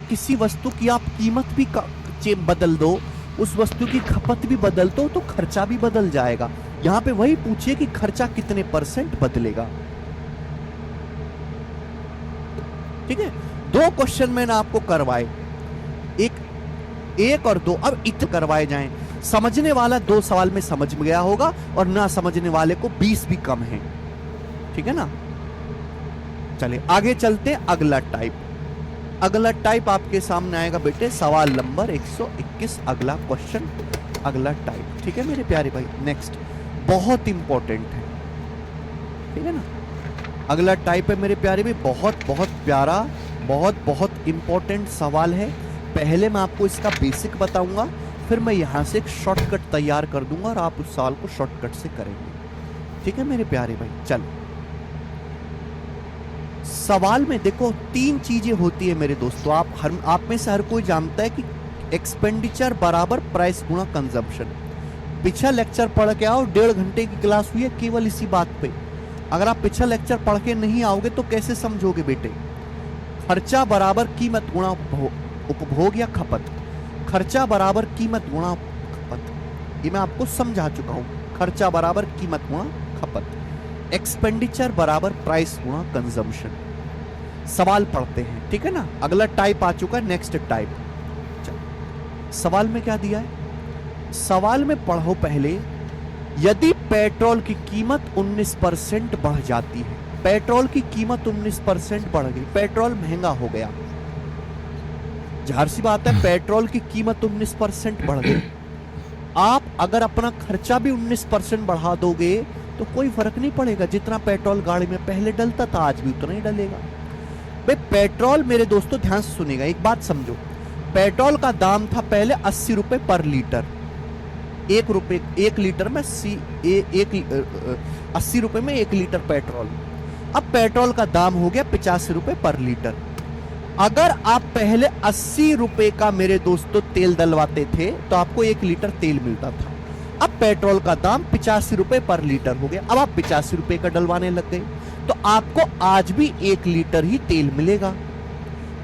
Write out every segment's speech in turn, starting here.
किसी वस्तु की आप कीमत भी बदल दो, उस वस्तु की खपत भी बदल दो, तो खर्चा भी बदल जाएगा। यहां पे वही पूछिए कि खर्चा कितने % बदलेगा। ठीक है, 2 क्वेश्चन मैंने आपको करवाए, एक और 2 अब इतने करवाए जाएं। समझने वाला 2 सवाल में समझ में गया होगा और ना समझने वाले को 20 भी कम है। ठीक है ना। चलिए आगे चलते हैं। अगला टाइप आपके सामने आएगा बेटे, सवाल नंबर 121, अगला क्वेश्चन, अगला टाइप। ठीक है मेरे प्यारे भाई, नेक्स्ट बहुत इंपॉर्टेंट है। ठीक है ना। अगला टाइप है मेरे प्यारे भाई, बहुत बहुत प्यारा, बहुत इंपॉर्टेंट सवाल है। पहले मैं आपको इसका बेसिक बताऊंगा, फिर मैं यहां से एक शॉर्टकट तैयार कर दूंगा और आप उस सवाल को शॉर्टकट से करेंगे। ठीक है मेरे प्यारे भाई। चलो, सवाल में देखो 3 चीजें होती है मेरे दोस्तों। आप में से हर कोई जानता है कि एक्सपेंडिचर बराबर प्राइस गुणा कंजम्पशन। पिछला लेक्चर पढ़ के आओ, 1.5 घंटे की क्लास हुई है केवल इसी बात पे। अगर आप पिछला लेक्चर पढ़ के नहीं आओगे तो कैसे समझोगे बेटे। खर्चा बराबर कीमत गुणा उपभोग या खपत, खर्चा बराबर कीमत गुणा खपत, ये मैं आपको समझा चुका हूं। खर्चा बराबर कीमत गुणा खपत, एक्सपेंडिचर बराबर प्राइस गुणा कंजम्पशन। सवाल पढ़ते हैं, ठीक है ना। अगला टाइप आ चुका है, नेक्स्ट टाइप। सवाल में क्या दिया है, सवाल में पढ़ो पहले। यदि पेट्रोल की कीमत 19% बढ़ जाती है, पेट्रोल की कीमत 19% बढ़ गई, पेट्रोल महंगा हो गया, जाहिर सी बात है पेट्रोल की कीमत 19% बढ़ गई। आप अगर अपना खर्चा भी 19% बढ़ा दोगे तो कोई फर्क नहीं पड़ेगा। जितना पेट्रोल गाड़ी में पहले डलता था आज भी उतना ही डलेगा। भाई पेट्रोल मेरे दोस्तों ध्यान से सुनिएगा, एक बात समझो। पेट्रोल का दाम था पहले 80 रुपए पर लीटर, 1 लीटर में 80 रुपए में 1 लीटर पेट्रोल। अब पेट्रोल का दाम हो गया 85 रुपए पर लीटर। अगर आप पहले 80 रुपए का मेरे दोस्तों तेल डलवाते थे तो आपको 1 लीटर तेल मिलता था। अब पेट्रोल का दाम 85 रुपए पर लीटर हो गया। अब आप 85 रुपए का डलवाने लग गए तो आपको आज भी 1 लीटर ही तेल मिलेगा।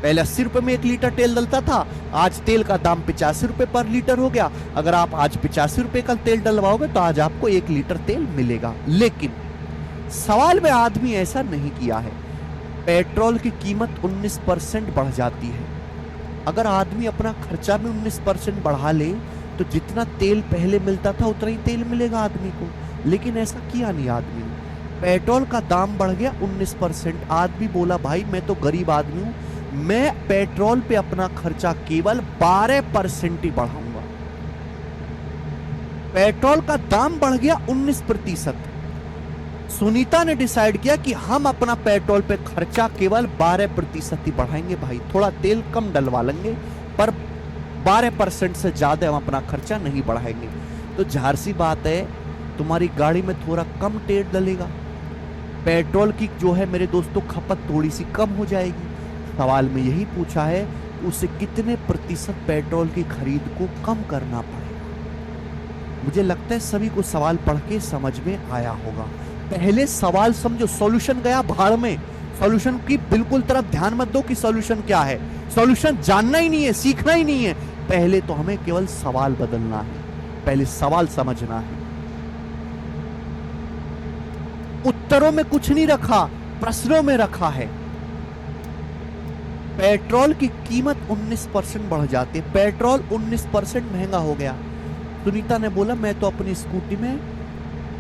पहले 80 रुपए में 1 लीटर तेल डलता था, आज तेल का दाम 85 रुपए पर लीटर हो गया। अगर आप आज 85 रुपए का तेल डलवाओगे तो आज आपको 1 लीटर तेल मिलेगा। लेकिन सवाल में आदमी ऐसा नहीं किया है। पेट्रोल की कीमत 19% बढ़ जाती है। अगर आदमी अपना खर्चा भी 19% बढ़ा ले तो जितना तेल पहले मिलता था उतना ही तेल मिलेगा आदमी को। लेकिन ऐसा किया नहीं आदमी ने। पेट्रोल का दाम बढ़ गया 19%। आदमी बोला भाई मैं तो गरीब आदमी हूं, मैं पेट्रोल पे अपना खर्चा केवल 12% ही बढ़ाऊंगा। पेट्रोल का दाम बढ़ गया 19%। सुनीता ने डिसाइड किया कि हम अपना पेट्रोल पे खर्चा केवल 12% ही बढ़ाएंगे। भाई थोड़ा तेल कम डलवा लेंगे पर 12% से ज्यादा हम अपना खर्चा नहीं बढ़ाएंगे। तो जाहिर सी बात है तुम्हारी गाड़ी में थोड़ा कम तेल डलेगा, पेट्रोल की जो है मेरे दोस्तों खपत थोड़ी सी कम हो जाएगी। सवाल में यही पूछा है उसे कितने प्रतिशत पेट्रोल की खरीद को कम करना पड़ेगा। मुझे लगता है सभी को सवाल पढ़ के समझ में आया होगा। पहले सवाल समझो, सॉल्यूशन गया भाड़ में। सॉल्यूशन की बिल्कुल तरफ ध्यान मत दो कि सॉल्यूशन क्या है। सॉल्यूशन जानना ही नहीं है, सीखना ही नहीं है। पहले तो हमें केवल सवाल बदलना है, पहले सवाल समझना है। उत्तरों में कुछ नहीं रखा, प्रश्नों में रखा है। पेट्रोल की कीमत 19% बढ़ जाती है, पेट्रोल 19% महंगा हो गया। सुनीता ने बोला मैं तो अपनी स्कूटी में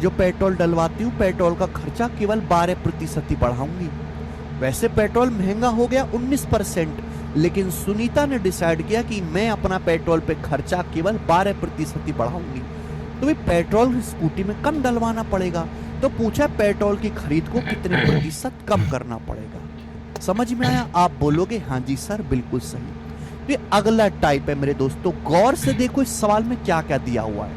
जो पेट्रोल डलवाती हूं पेट्रोल का खर्चा केवल 12% ही बढ़ाऊंगी। वैसे पेट्रोल महंगा हो गया 19%, लेकिन सुनीता ने डिसाइड किया कि मैं अपना पेट्रोल पे खर्चा केवल 12% ही बढ़ाऊंगी। तो भाई पेट्रोल स्कूटी में कम डलवाना पड़ेगा। तो पूछा पेट्रोल की खरीद को कितने प्रतिशत कम करना पड़ेगा। समझ में आया? आप बोलोगे हाँ जी सर बिल्कुल सही। तो अगला टाइप है मेरे दोस्तों, गौर से देखो इस सवाल में क्या क्या दिया हुआ है।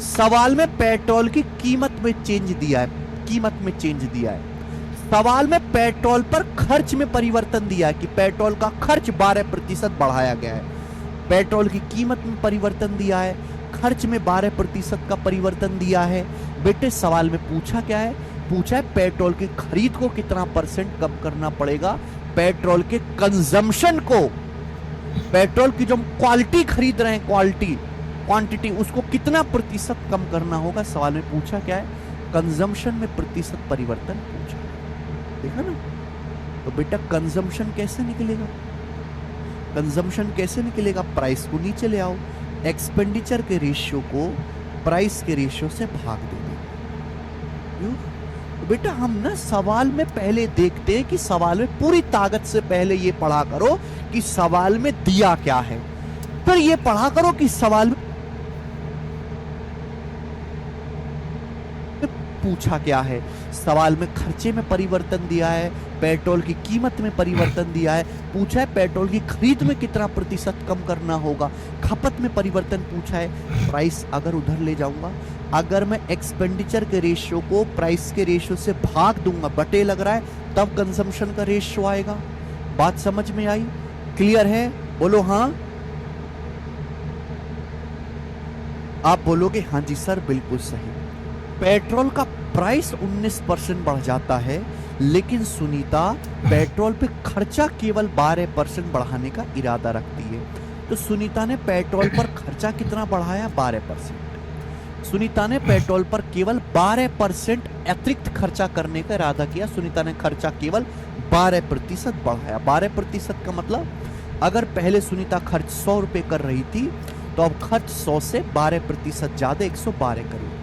सवाल में पेट्रोल की कीमत में चेंज दिया है, कीमत में चेंज दिया है। सवाल में पेट्रोल पर खर्च में परिवर्तन दिया है कि पेट्रोल का खर्च 12% बढ़ाया गया है। पेट्रोल की कीमत में परिवर्तन दिया है, खर्च में 12% का परिवर्तन दिया है। बेटे सवाल में पूछा क्या है? पूछा है पेट्रोल की खरीद को कितना % कम करना पड़ेगा, पेट्रोल के कंजम्पशन को पेट्रोल की जो हम क्वालिटी खरीद रहे हैं, क्वालिटी क्वांटिटी, उसको कितना प्रतिशत कम करना होगा। सवाल में पूछा क्या है, कंजम्पशन में प्रतिशत परिवर्तन पूछा, देखा ना। तो बेटा कंजम्पशन कैसे निकलेगा, कंजम्पशन कैसे निकलेगा, प्राइस को नीचे ले आओ, एक्सपेंडिचर के रेशियो को प्राइस के रेशियो से भाग देंगे। क्यों? तो बेटा हम ना सवाल में पहले देखते हैं कि सवाल में पूरी ताकत से पहले ये पढ़ा करो कि सवाल में दिया क्या है, फिर ये पढ़ा करो कि सवाल में पूछा क्या है। सवाल में खर्चे में परिवर्तन दिया है, पेट्रोल की कीमत में परिवर्तन दिया है, पूछा है पेट्रोल की खरीद में कितना प्रतिशत कम करना होगा, खपत में परिवर्तन पूछा है। प्राइस अगर उधर ले जाऊंगा, अगर मैं एक्सपेंडिचर के रेशियो को प्राइस के रेशियो से भाग दूंगा, बटे लग रहा है, तब कंजम्पशन का रेशियो आएगा। बात समझ में आई, क्लियर है? बोलो हाँ। आप बोलोगे हाँ जी सर बिल्कुल सही। पेट्रोल का प्राइस 19% बढ़ जाता है, लेकिन सुनीता पेट्रोल पे खर्चा केवल 12% बढ़ाने का इरादा रखती है। तो सुनीता ने पेट्रोल पर खर्चा कितना बढ़ाया, 12%। सुनीता ने पेट्रोल पर केवल 12% अतिरिक्त खर्चा करने का इरादा किया। सुनीता ने खर्चा केवल 12% बढ़ाया। 12% का मतलब अगर पहले सुनीता खर्च 100 रुपए कर रही थी, तो अब खर्च 100 से 12% ज्यादा 112 करेगी।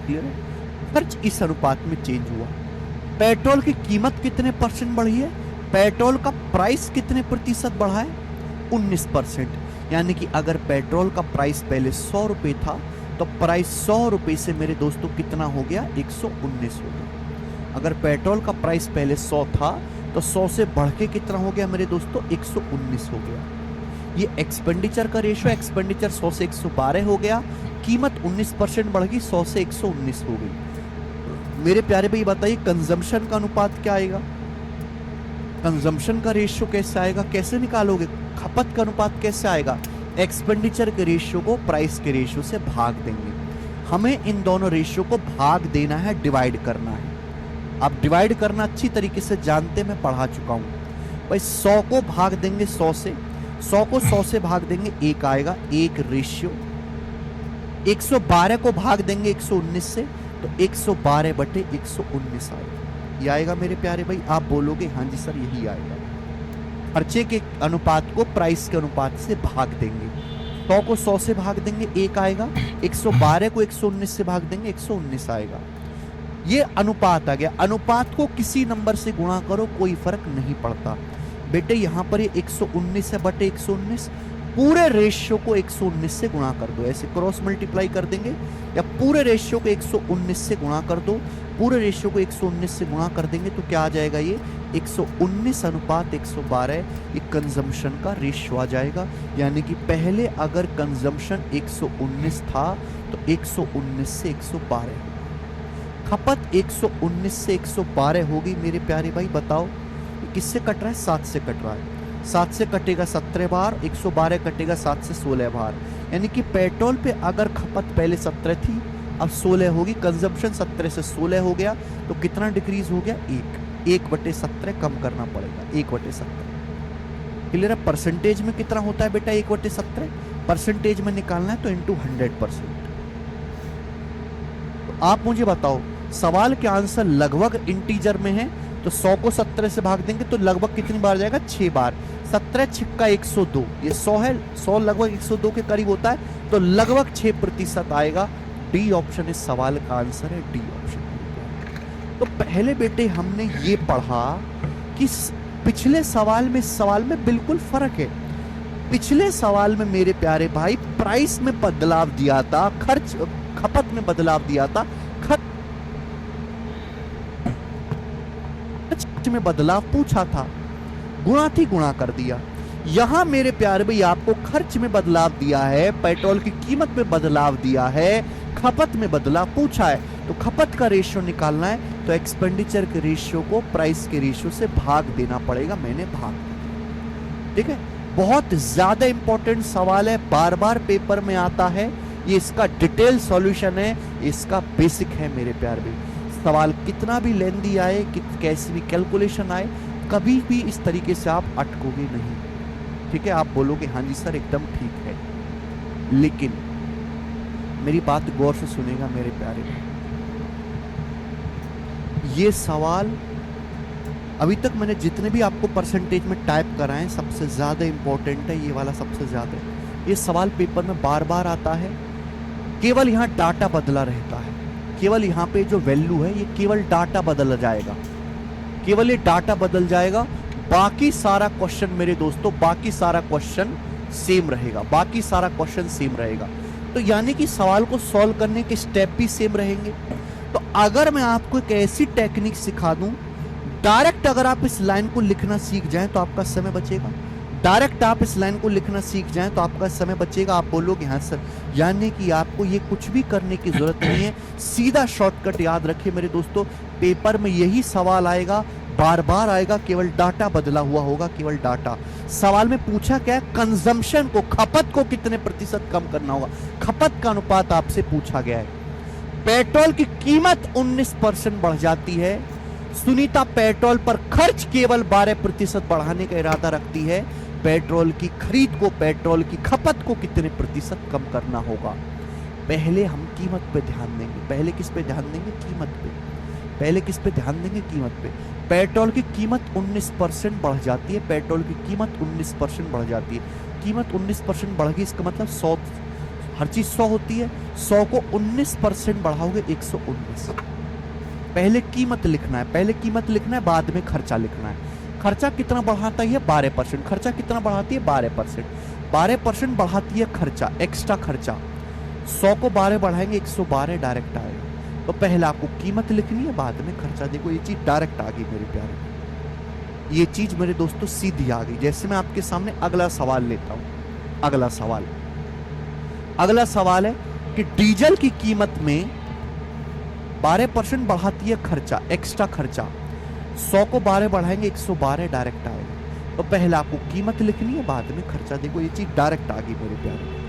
क्लियर है? खर्च इस अनुपात में चेंज हुआ। पेट्रोल की कीमत कितने परसेंट बढ़ी है, पेट्रोल का प्राइस कितने प्रतिशत बढ़ा है, 19%। यानी कि अगर पेट्रोल का प्राइस पहले 100 रुपए था, तो प्राइस 100 रुपए से मेरे दोस्तों कितना हो गया, 119 हो गया। अगर पेट्रोल का प्राइस पहले 100 था, तो 100 से बढ़ के कितना हो गया मेरे दोस्तों, 119 हो गया। ये एक्सपेंडिचर का रेशियो, एक्सपेंडिचर 100 से 112 हो गया, कीमत 19% बढ़ गई, 100 से 119 हो गई। मेरे प्यारे भाई बताइए कंजम्पशन का अनुपात क्या आएगा, कंजम्पशन का रेशियो कैसे आएगा, कैसे निकालोगे, खपत का अनुपात कैसे आएगा, एक्सपेंडिचर के रेशियो को प्राइस के रेशियो से भाग देंगे। हमें इन दोनों रेशियो को भाग देना है, डिवाइड करना है। अब डिवाइड करना अच्छी तरीके से जानते, मैं पढ़ा चुका हूं भाई। 100 को भाग देंगे 100 से, 100 को 100 से भाग देंगे 1 आएगा, 1 रेशियो। 112 को भाग देंगे 119 से, तो 112 बटे 119 आएगा। ये आएगा मेरे प्यारे भाई। आप बोलोगे हाँ जी सर यही आएगा। खर्चे के अनुपात को प्राइस के अनुपात से भाग देंगे। 100 को 100 से भाग देंगे 1 आएगा, 112 को 119 से भाग देंगे 119 आएगा। ये अनुपात आ गया। अनुपात को किसी नंबर से गुणा करो, कोई फर्क नहीं पड़ता बेटे। यहां पर ये 119 है बटे 119, पूरे रेशियो को 119 से गुणा कर दो, ऐसे क्रॉस मल्टीप्लाई कर देंगे, या पूरे रेशियो को 119 से गुणा कर दो, पूरे रेशियो को 119 से गुणा कर देंगे तो क्या आ जाएगा, ये 119 अनुपात 112, ये कंजम्पशन का रेशियो आ जाएगा। यानी कि पहले अगर कंजम्पशन 119 था, तो 119 से 112, खपत 119 से 112 होगी मेरे प्यारे भाई। बताओ किससे कट रहा है, 7 से कट रहा है। 7 से कटेगा 17 बार, 112 कटेगा 7 से 16 बार। यानी कि पेट्रोल पे अगर खपत पहले 17 थी, अब 16 होगी। कंजम्पशन 17 से 16 हो गया, तो कितना डिक्रीज हो गया, 1 बटे 17 कम करना पड़ेगा, 1 बटे 17। क्लियर है? परसेंटेज में कितना होता है बेटा 1 बटे 17, परसेंटेज में निकालना है तो इंटू 100%। तो आप मुझे बताओ, सवाल के आंसर लगभग इंटीजर में है, तो 100 को 17 से भाग देंगे तो लगभग कितनी बार जाएगा, 6 बार। 17 छिक्का 102, ये 100 है, 100 लगभग 102 के करीब होता है, तो लगभग 6% आएगा। डी ऑप्शन इस सवाल का आंसर है, डी ऑप्शन। तो पहले बेटे हमने ये पढ़ा कि पिछले सवाल में बिल्कुल फर्क है। पिछले सवाल में मेरे प्यारे भाई प्राइस में बदलाव दिया था, खपत में बदलाव दिया था, में बदलाव पूछा था, गुणा थी, गुणा कर दिया। यहां मेरे प्यारे भाई आपको खर्च में बदलाव दिया है, पेट्रोल की कीमत में बदलाव दिया है, खपत में बदलाव पूछा है, तो खपत का रेशियो निकालना है, तो एक्सपेंडिचर के रेशियो को प्राइस के रेशियो से भाग देना पड़ेगा। मैंने भाग दिया। ठीक है, बहुत ज्यादा इंपॉर्टेंट सवाल है, बार बार पेपर में आता है, ये इसका डिटेल सॉल्यूशन है, इसका बेसिक है मेरे प्यारे भाई। सवाल कितना भी लेंदी आए, कैसी भी कैलकुलेशन आए, कभी भी इस तरीके से आप अटकोगे नहीं। ठीक है, आप बोलोगे हाँ जी सर एकदम ठीक है, लेकिन मेरी बात गौर से सुनेगा मेरे प्यारे भाई। ये सवाल अभी तक मैंने जितने भी आपको परसेंटेज में टाइप कराए सबसे ज्यादा इंपॉर्टेंट है ये वाला, सबसे ज्यादा। ये सवाल पेपर में बार बार आता है, केवल यहाँ डाटा बदला रहता है, केवल यहाँ पे जो वैल्यू है ये केवल डाटा बदल जाएगा, केवल ये डाटा बदल जाएगा, बाकी सारा क्वेश्चन मेरे दोस्तों, बाकी सारा क्वेश्चन सेम रहेगा, बाकी सारा क्वेश्चन सेम रहेगा। तो यानी कि सवाल को सॉल्व करने के स्टेप भी सेम रहेंगे। तो अगर मैं आपको एक ऐसी टेक्निक सिखा दूं, डायरेक्ट अगर आप इस लाइन को लिखना सीख जाएं तो आपका समय बचेगा, डायरेक्ट आप इस लाइन को लिखना सीख जाएं तो आपका समय बचेगा। आप बोलोगे हाँ सर, यानी कि आपको ये कुछ भी करने की जरूरत नहीं है, सीधा शॉर्टकट याद रखिए मेरे दोस्तों, पेपर में यही सवाल आएगा, बार बार आएगा, केवल डाटा बदला हुआ होगा, केवल डाटा। सवाल में पूछा क्या है, कंजम्पशन को, खपत को कितने प्रतिशत कम करना होगा, खपत का अनुपात आपसे पूछा गया है। पेट्रोल की कीमत 19% बढ़ जाती है, सुनीता पेट्रोल पर खर्च केवल 12% बढ़ाने का इरादा रखती है, पेट्रोल की खरीद को, पेट्रोल की खपत को कितने प्रतिशत कम करना होगा। पहले हम कीमत पे ध्यान देंगे, पहले किस पे ध्यान देंगे, कीमत पे, पहले किस पे ध्यान देंगे, कीमत पे। पेट्रोल की कीमत 19% बढ़ जाती है, पेट्रोल की कीमत 19% बढ़ जाती है, कीमत 19% बढ़ गई, इसका मतलब 100, हर चीज 100 होती है, 100 को 19% बढ़ाओगे 119। पहले कीमत लिखना है, पहले कीमत लिखना है, बाद में खर्चा लिखना है। खर्चा कितना बढ़ाता है, 12%, खर्चा कितना बढ़ाती है, 12%, 12% बढ़ाती है खर्चा, एक्स्ट्रा खर्चा। 100 को 12 बढ़ाएंगे 112 डायरेक्ट आएगा। तो पहले आपको कीमत लिखनी है, बाद में खर्चा। देखो ये चीज डायरेक्ट आ गई मेरे प्यारे, ये चीज मेरे दोस्तों सीधी आ गई। जैसे मैं आपके सामने अगला सवाल लेता हूं, अगला सवाल है कि डीजल की कीमत में 12% बढ़ाती है खर्चा, एक्स्ट्रा खर्चा। 100 को 12 बढ़ाएंगे 112 डायरेक्ट आएगा। तो पहले आपको कीमत लिखनी है, बाद में खर्चा। देखो ये चीज डायरेक्ट आ गई मेरे प्यारे,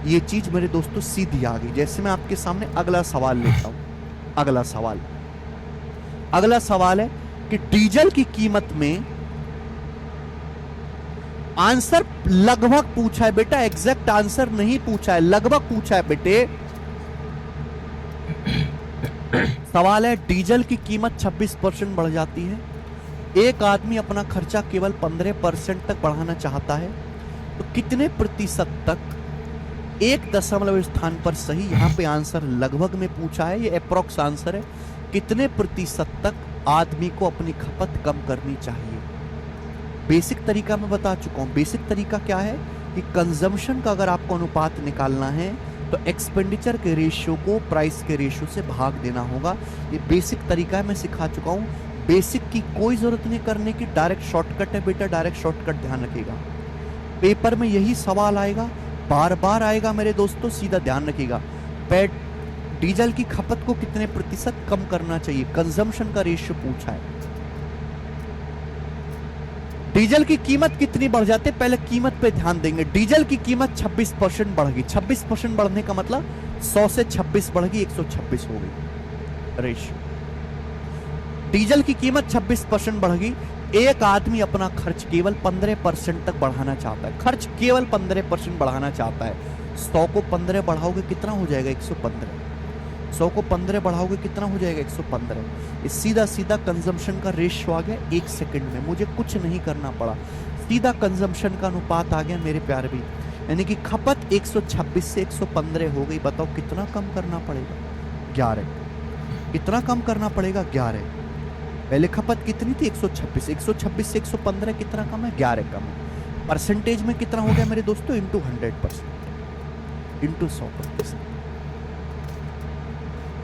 ये चीज मेरे दोस्तों सीधी आ गई। जैसे मैं आपके सामने अगला सवाल लेता हूं, अगला सवाल है कि डीजल की कीमत में, आंसर लगभग पूछा है बेटा, एग्जैक्ट आंसर नहीं पूछा है, लगभग पूछा है बेटे। सवाल है डीजल की कीमत 26% बढ़ जाती है, एक आदमी अपना खर्चा केवल 15% तक बढ़ाना चाहता है, तो कितने प्रतिशत तक, 1 दशमलव स्थान पर सही, यहां पे आंसर लगभग में पूछा है, ये अप्रोक्स आंसर है, कितने प्रतिशत तक आदमी को अपनी खपत कम करनी चाहिए। बेसिक तरीका मैं बता चुका हूं। बेसिक तरीका क्या है कि कंजम्पशन का अगर आपको अनुपात निकालना है तो एक्सपेंडिचर के रेशियो को प्राइस के रेशियो से भाग देना होगा। ये बेसिक तरीका है, मैं सिखा चुका हूं। बेसिक की कोई जरूरत नहीं करने की, डायरेक्ट शॉर्टकट है बेटा, डायरेक्ट शॉर्टकट, ध्यान रखिएगा। पेपर में यही सवाल आएगा, बार बार आएगा मेरे दोस्तों, सीधा ध्यान रखिएगा। डीजल की खपत को कितने प्रतिशत कम करना चाहिए, कंजम्पशन का रेशियो पूछा है। डीजल की कीमत कितनी बढ़ जाती है, पहले कीमत पे ध्यान देंगे। डीजल की कीमत 26% बढ़ गई, 26% बढ़ने का मतलब 100 से 26 बढ़ गई, 126 हो गई रेशियो। डीजल की कीमत 26% बढ़ गई, एक आदमी अपना खर्च केवल 15% तक बढ़ाना चाहता है, खर्च केवल 15% बढ़ाना चाहता है। 100 को 15 बढ़ाओगे कितना हो जाएगा, 115। 100 को 15 बढ़ाओगे कितना हो जाएगा, 115। सीधा सीधा कंजम्पशन का रेशियो आ गया 1 सेकंड में, मुझे कुछ नहीं करना पड़ा, सीधा कंजम्पशन का अनुपात आ गया मेरे प्यारे भी। यानी कि खपत 126 से 115 हो गई। बताओ कितना कम करना पड़ेगा, 11। कितना कम करना पड़ेगा, 11। पहले खपत कितनी थी, 126, 126 से 115 कितना कम है, 11 कम है। परसेंटेज में कितना हो गया मेरे दोस्तों, इंटू 100%, इंटू 100%।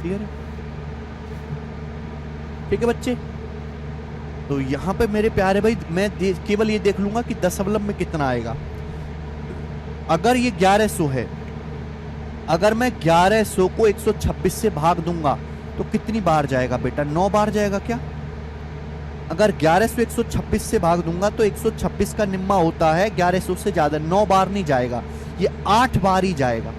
क्लियर है, ठीक है बच्चे। तो यहां पे मेरे प्यारे भाई मैं केवल ये देख लूंगा कि दशमलव में कितना आएगा। अगर ये 1100 है, अगर मैं 1100 को 126 से भाग दूंगा तो कितनी बार जाएगा बेटा, 9 बार जाएगा क्या। अगर 1100 126 से भाग दूंगा तो 126 का निम्मा होता है 1100 से ज्यादा, 9 बार नहीं जाएगा, ये 8 बार ही जाएगा,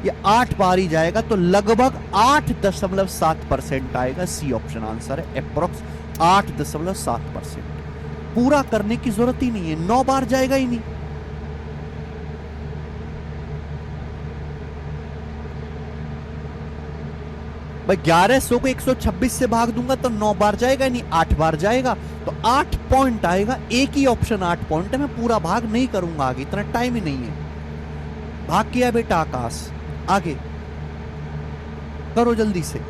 ये 8 बार ही जाएगा। तो लगभग 8.7% आएगा, सी ऑप्शन आंसर है, अप्रोक्स 8.7%। पूरा करने की जरूरत ही नहीं है, 9 बार जाएगा ही नहीं। भाई 1100 को 126 से भाग दूंगा तो 9 बार जाएगा, नहीं 8 बार जाएगा, तो 8 पॉइंट आएगा। एक ही ऑप्शन 8 पॉइंट है, मैं पूरा भाग नहीं करूंगा आगे, इतना टाइम ही नहीं है। भाग किया बेटा आकाश, आगे करो जल्दी से,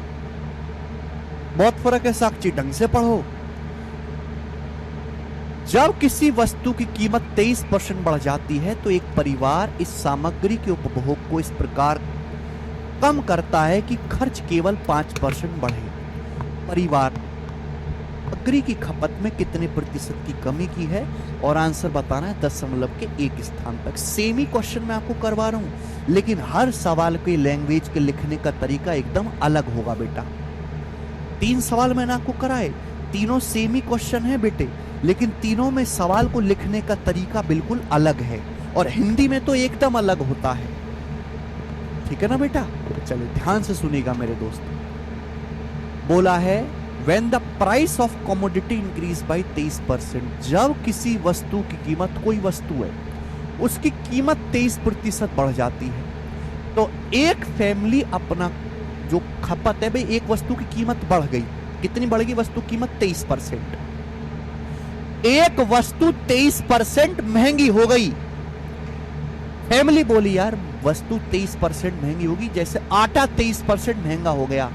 बहुत फर्क है साक्षी, ढंग से पढ़ो। जब किसी वस्तु की कीमत 23% बढ़ जाती है तो एक परिवार इस सामग्री के उपभोग को इस प्रकार कम करता है कि खर्च केवल 5% बढ़े। परिवार सामग्री की खपत में कितने प्रतिशत की कमी की है, और आंसर बताना है दशमलव के एक स्थान तक। सेम ही क्वेश्चन मैं आपको करवा रहा हूं, लेकिन हर सवाल के लैंग्वेज के लिखने का तरीका एकदम अलग होगा बेटा। 3 सवाल मैंने आपको कराए, तीनों सेम ही क्वेश्चन है बेटे, लेकिन तीनों में सवाल को लिखने का तरीका बिल्कुल अलग है, और हिंदी में तो एकदम अलग होता है। ठीक है ना बेटा? चलिए ध्यान से सुनिएगा मेरे दोस्त। बोला है when the price of commodity increase by 23%, जब किसी वस्तु की कीमत, कोई वस्तु है उसकी कीमत 23% बढ़ जाती है, तो एक फैमिली अपना जो खपत है, भाई एक वस्तु की कीमत बढ़ गई, कितनी बढ़ गई वस्तु कीमत? 23%। एक वस्तु 23% महंगी हो गई। फैमिली बोली यार वस्तु 23% महंगी होगी, जैसे आटा 23% महंगा हो गया।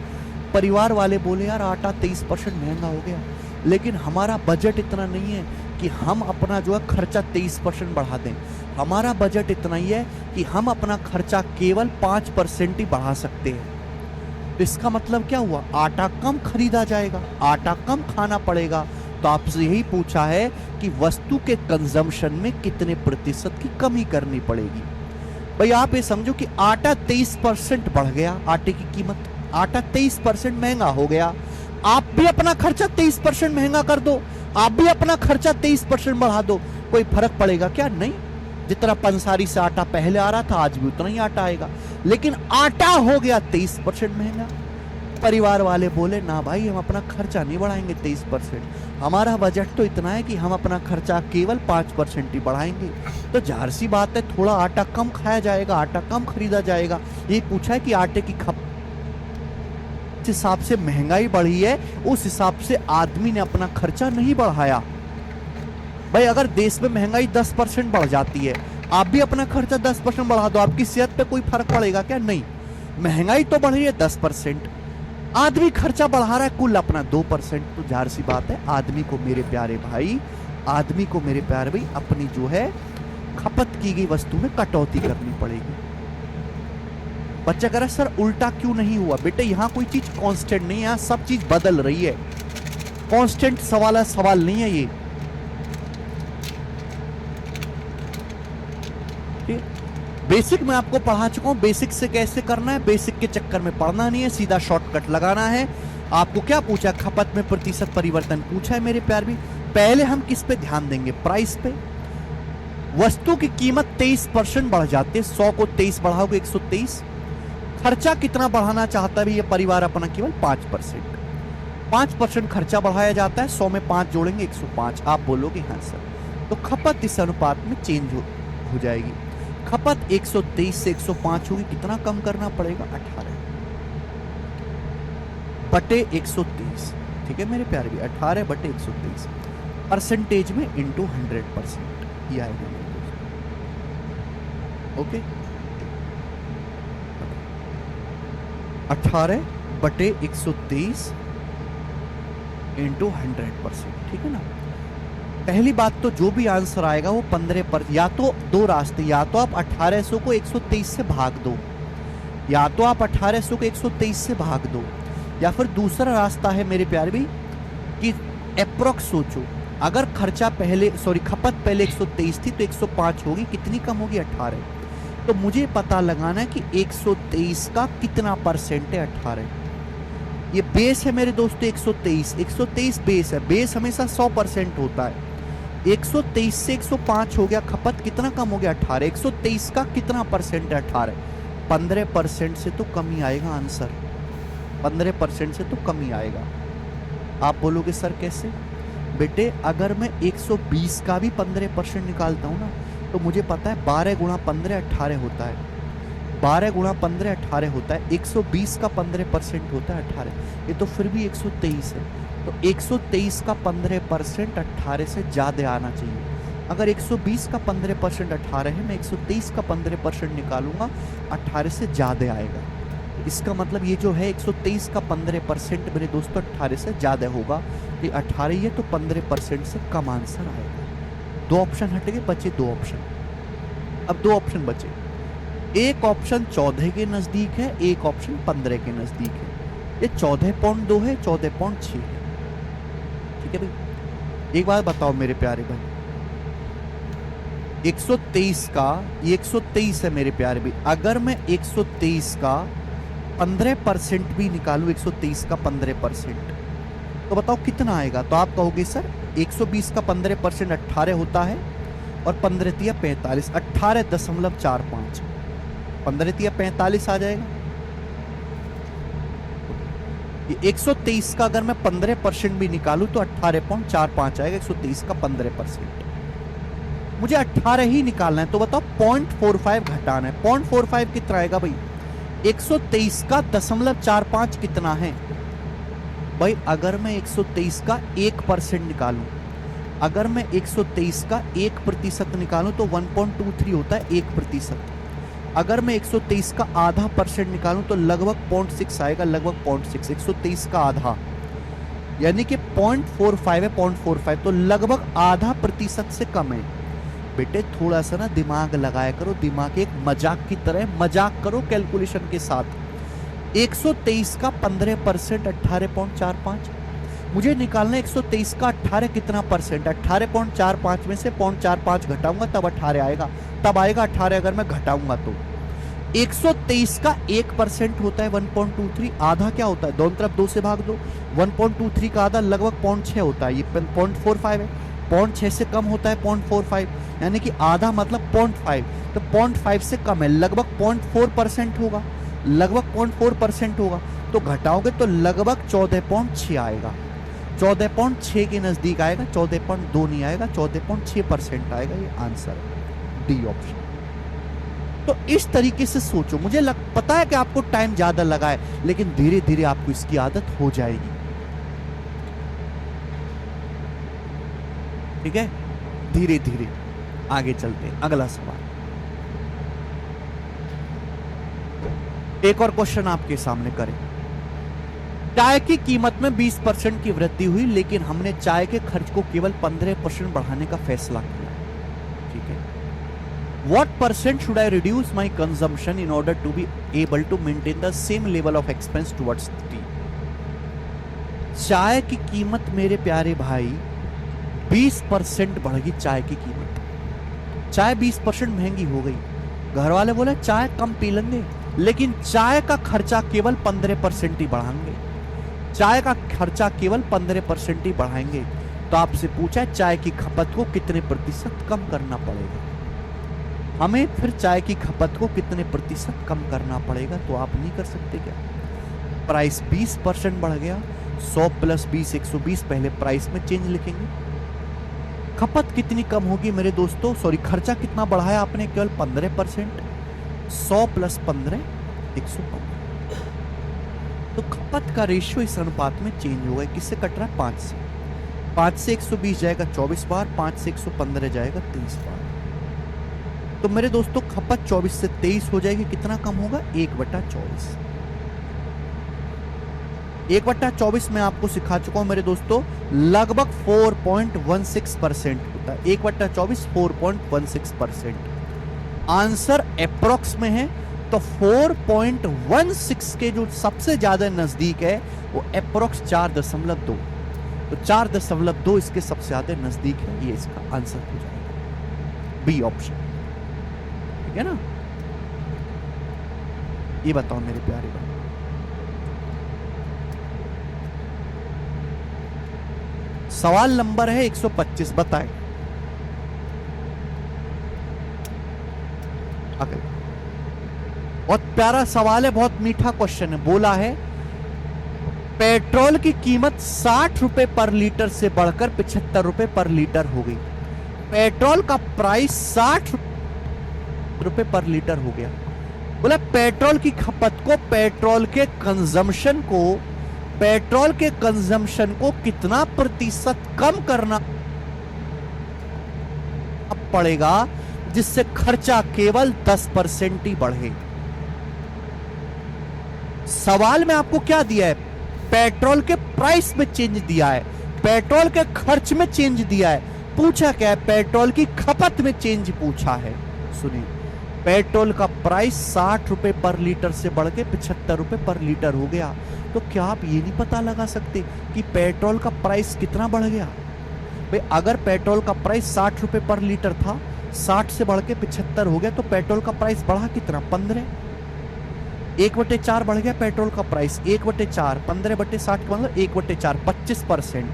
परिवार वाले बोले यार आटा 23% महंगा हो गया, लेकिन हमारा बजट इतना नहीं है कि हम अपना जो है खर्चा 23% बढ़ा दें। हमारा बजट इतना ही है कि हम अपना खर्चा केवल 5% ही बढ़ा सकते हैं। तो इसका मतलब क्या हुआ? आटा कम खरीदा जाएगा, आटा कम खाना पड़ेगा। तो आपसे यही पूछा है कि वस्तु के कंजम्पशन में कितने प्रतिशत की कमी करनी पड़ेगी। भाई आप ये समझो कि आटा 23% बढ़ गया, आटे की कीमत, आटा 23% महंगा हो गया। आप भी अपना खर्चा 23% महंगा कर दो, आप भी अपना खर्चा 23% बढ़ा दो, कोई फर्क पड़ेगा क्या? नहीं। जितना पंसारी से आटा पहले आ रहा था आज भी उतना ही आटा आएगा, लेकिन आटा हो गया 23% महंगा। परिवार वाले बोले ना भाई हम अपना खर्चा नहीं बढ़ाएंगे 23%, हमारा बजट तो इतना है कि हम अपना खर्चा केवल 5% ही बढ़ाएंगे। तो जाहिर सी बात है थोड़ा आटा कम खाया जाएगा, आटा कम खरीदा जाएगा। ये पूछा है कि आटे की खपत जिस हिसाब से महंगाई बढ़ी है उस हिसाब से आदमी ने अपना खर्चा नहीं बढ़ाया। भाई अगर देश में महंगाई 10% बढ़ जाती है, आप भी अपना खर्चा 10% बढ़ा दो, आपकी सेहत पे कोई फर्क पड़ेगा क्या? नहीं। महंगाई तो बढ़ रही है 10%, आदमी खर्चा बढ़ा रहा है कुल अपना 2%। तो जाहिर सी बात है आदमी को मेरे प्यारे भाई, आदमी को मेरे प्यारे भाई अपनी जो है खपत की गई वस्तु में कटौती करनी पड़ेगी। बच्चा कह रहा है सर उल्टा क्यों नहीं हुआ? बेटे यहाँ कोई चीज कांस्टेंट नहीं है, यहाँ सब चीज बदल रही है। कांस्टेंट सवाल नहीं है ये। बेसिक मैं आपको पढ़ा चुका हूं, बेसिक से कैसे करना है, बेसिक के चक्कर में पढ़ना नहीं है, सीधा शॉर्टकट लगाना है। आपको क्या पूछा? खपत में प्रतिशत परिवर्तन पूछा है मेरे प्यार भी। पहले हम किस पे ध्यान देंगे? प्राइस पे। वस्तु की कीमत 23% बढ़ जाती है, 100 को 23 बढ़ाओगे 123। खर्चा कितना बढ़ाना चाहता है ये परिवार अपना? केवल 5%। 5% खर्चा बढ़ाया जाता है, 100 में 5 जोड़ेंगे 105। आप बोलोगे हाँ सर, तो खपत इस अनुपात में चेंज हो जाएगी। खपत 123 से 105 होगी, कितना कम करना पड़ेगा? 18 बटे 123। ठीक है मेरे प्यारे भी, 18 बटे 123 परसेंटेज में इंटू 100% ये आएगा। ओके, 18 बटे 123 इंटू 100%। ठीक है ना? पहली बात तो जो भी आंसर आएगा वो 15%। या तो दो रास्ते, या तो आप 1800 को 123 से भाग दो, या तो आप 1800 को 123 से भाग दो, या फिर दूसरा रास्ता है मेरे प्यारे भी कि अप्रोक्स सोचो। अगर खर्चा खपत पहले 123 थी तो 105 होगी, कितनी कम होगी? 18। तो मुझे पता लगाना है कि 123 का कितना परसेंट है? 18। ये बेस है मेरे दोस्तों 123 बेस है। बेस हमेशा 100% होता है। 123 से 105 हो गया, खपत कितना कम हो गया? 18। 123 का कितना परसेंट है? 18। 15% से तो कम ही आएगा आंसर, 15% से तो कम ही आएगा। आप बोलोगे सर कैसे? बेटे अगर मैं 120 का भी 15% निकालता हूं ना, तो मुझे पता है 12 गुणा 15 18 होता है। 12 गुणा 15 18 होता है, 120 का 15% होता है 18, ये तो फिर भी 123 है। तो 123 का 15% 18 से ज़्यादा आना चाहिए। अगर 120 का 15% 18 है, मैं 123 का 15% निकालूंगा, 18 से ज़्यादा आएगा। इसका मतलब ये जो है 123 का 15% मेरे दोस्तों 18 से ज़्यादा होगा। ये 18 ही है तो 15% से कम आंसर आएगा। 2 ऑप्शन हट गए, बचे 2 ऑप्शन। अब 2 ऑप्शन बचे, एक ऑप्शन 14 के नज़दीक है, एक ऑप्शन 15 के नज़दीक है। ये 14.2 है, 14.6 है। ठीक है भाई, एक बात बताओ मेरे प्यारे भाई, 123 का, ये 123 है मेरे प्यारे भाई, अगर मैं 123 का 15% भी निकालूं, 123 का 15%, तो बताओ कितना आएगा? तो आप कहोगे सर 120 का 15% 18 होता है, और 15 तिया 45, 18.45, 15 तिया 45 आ जाएगा। ये 123 का अगर मैं 15% भी निकालूं तो 18.45 आएगा, 123 का 15%। मुझे 18 ही निकालना है, तो बताओ 0.45 घटाना है। 0.45 कितना आएगा भाई? 123 का 0.45 कितना है भाई? अगर मैं 123 का 1% निकालूं, अगर मैं 123 का 1% निकालूं तो 1.23 होता है 1%। अगर मैं 123 का आधा % निकालूं तो लगभग 0.6 आएगा, लगभग 0.6। 123 का आधा यानी कि 0.45 है, 0.45 तो लगभग आधा % से कम है। बेटे थोड़ा सा ना दिमाग लगाया करो, दिमाग एक मजाक की तरह मजाक करो कैलकुलेशन के साथ। 123 का 15% 18.45, मुझे निकालना 123 का 18 कितना %? 18.45 में से 0.45 घटाऊंगा तब 18 आएगा, तब आएगा 18 अगर मैं घटाऊंगा तो। 123 का 1% होता है 1.23, आधा क्या होता है? दोनों तरफ 2 से भाग दो, 1.23 का आधा लगभग 0.6 होता है, ये 0.45 है, 0.6 से कम होता है 0.45, यानी कि आधा मतलब 0.5, तो 0.5 से कम है, लगभग 0.4% होगा, लगभग 0.4% होगा। तो घटाओगे तो लगभग 14.6 आएगा, 14.6 के नजदीक आएगा, 14.2 नहीं आएगा, 14.6% आएगा। ये आंसर है डी ऑप्शन। तो इस तरीके से सोचो, मुझे पता है कि आपको टाइम ज्यादा लगा है, लेकिन धीरे धीरे आपको इसकी आदत हो जाएगी। ठीक है, धीरे धीरे आगे चलते हैं। अगला सवाल, एक और क्वेश्चन आपके सामने करें। चाय की कीमत में 20% की वृद्धि हुई, लेकिन हमने चाय के खर्च को केवल 15% बढ़ाने का फैसला किया। ठीक है, What % should I reduce my consumption in order to be able to maintain the same level of expense towards tea? चाय की कीमत मेरे प्यारे भाई 20% बढ़ गई। चाय की कीमत, चाय 20% महंगी हो गई। घर वाले बोले चाय कम पी लेंगे, लेकिन चाय का खर्चा केवल 15% ही बढ़ाएंगे, चाय का खर्चा केवल 15% ही बढ़ाएंगे। तो आपसे पूछा चाय की खपत को कितने % कम करना पड़ेगा? हमें फिर चाय की खपत को कितने % कम करना पड़ेगा? तो आप नहीं कर सकते क्या? प्राइस 20% बढ़ गया, 100 + 20 120, पहले प्राइस में चेंज लिखेंगे। खपत कितनी कम होगी मेरे दोस्तों? सॉरी, खर्चा कितना बढ़ाया आपने? केवल 15%, 100 + 15 115। तो खपत का रेशियो इस अनुपात में चेंज हो गया। किससे कट रहा है? 5 से। 5 से 120 जाएगा 24 बार, 5 से 115 जाएगा 30 बार। तो मेरे दोस्तों खपत 24 से 23 हो जाएगी, कितना कम होगा? 1/24। 1/24 में आपको सिखा चुका हूं मेरे दोस्तों, लगभग 4.16% होता है। 1/24 4.16%। आंसर अप्रोक्स में है, तो 4.16 के जो सबसे ज्यादा नजदीक है वो अप्रोक्स 4.2, तो 4.2 इसके सबसे ज्यादा नजदीक है। ये इसका आंसर हो जाएगा, बी ऑप्शन। ठीक है ना? ये बताओ मेरे प्यारे भाई, सवाल नंबर है 125, बताएं। अगला बहुत प्यारा सवाल है, बहुत मीठा क्वेश्चन है। बोला है पेट्रोल की कीमत 60 रुपए पर लीटर से बढ़कर 75 रुपए पर लीटर हो गई। पेट्रोल का प्राइस 60 रुपए पर लीटर हो गया। बोला पेट्रोल की खपत को, पेट्रोल के कंजम्पशन को कितना प्रतिशत कम करना पड़ेगा जिससे खर्चा केवल 10% ही बढ़े। सवाल में आपको क्या दिया है? पेट्रोल के प्राइस में चेंज दिया है, पेट्रोल के खर्च में चेंज दिया है। पूछा क्या है? पेट्रोल की खपत में चेंज पूछा है। सुनिए, पेट्रोल का प्राइस 60 रुपए पर लीटर से बढ़ के 75 रुपए पर लीटर हो गया। तो क्या आप ये नहीं पता लगा सकते कि पेट्रोल का प्राइस कितना बढ़ गया? भाई अगर पेट्रोल का प्राइस 60 रुपए पर लीटर था, 60 से बढ़ के 75 हो गया, तो पेट्रोल का प्राइस बढ़ा कितना? 15। 1/4 बढ़ गया पेट्रोल का प्राइस। 1/4 15/60 का मतलब 1/4 25%।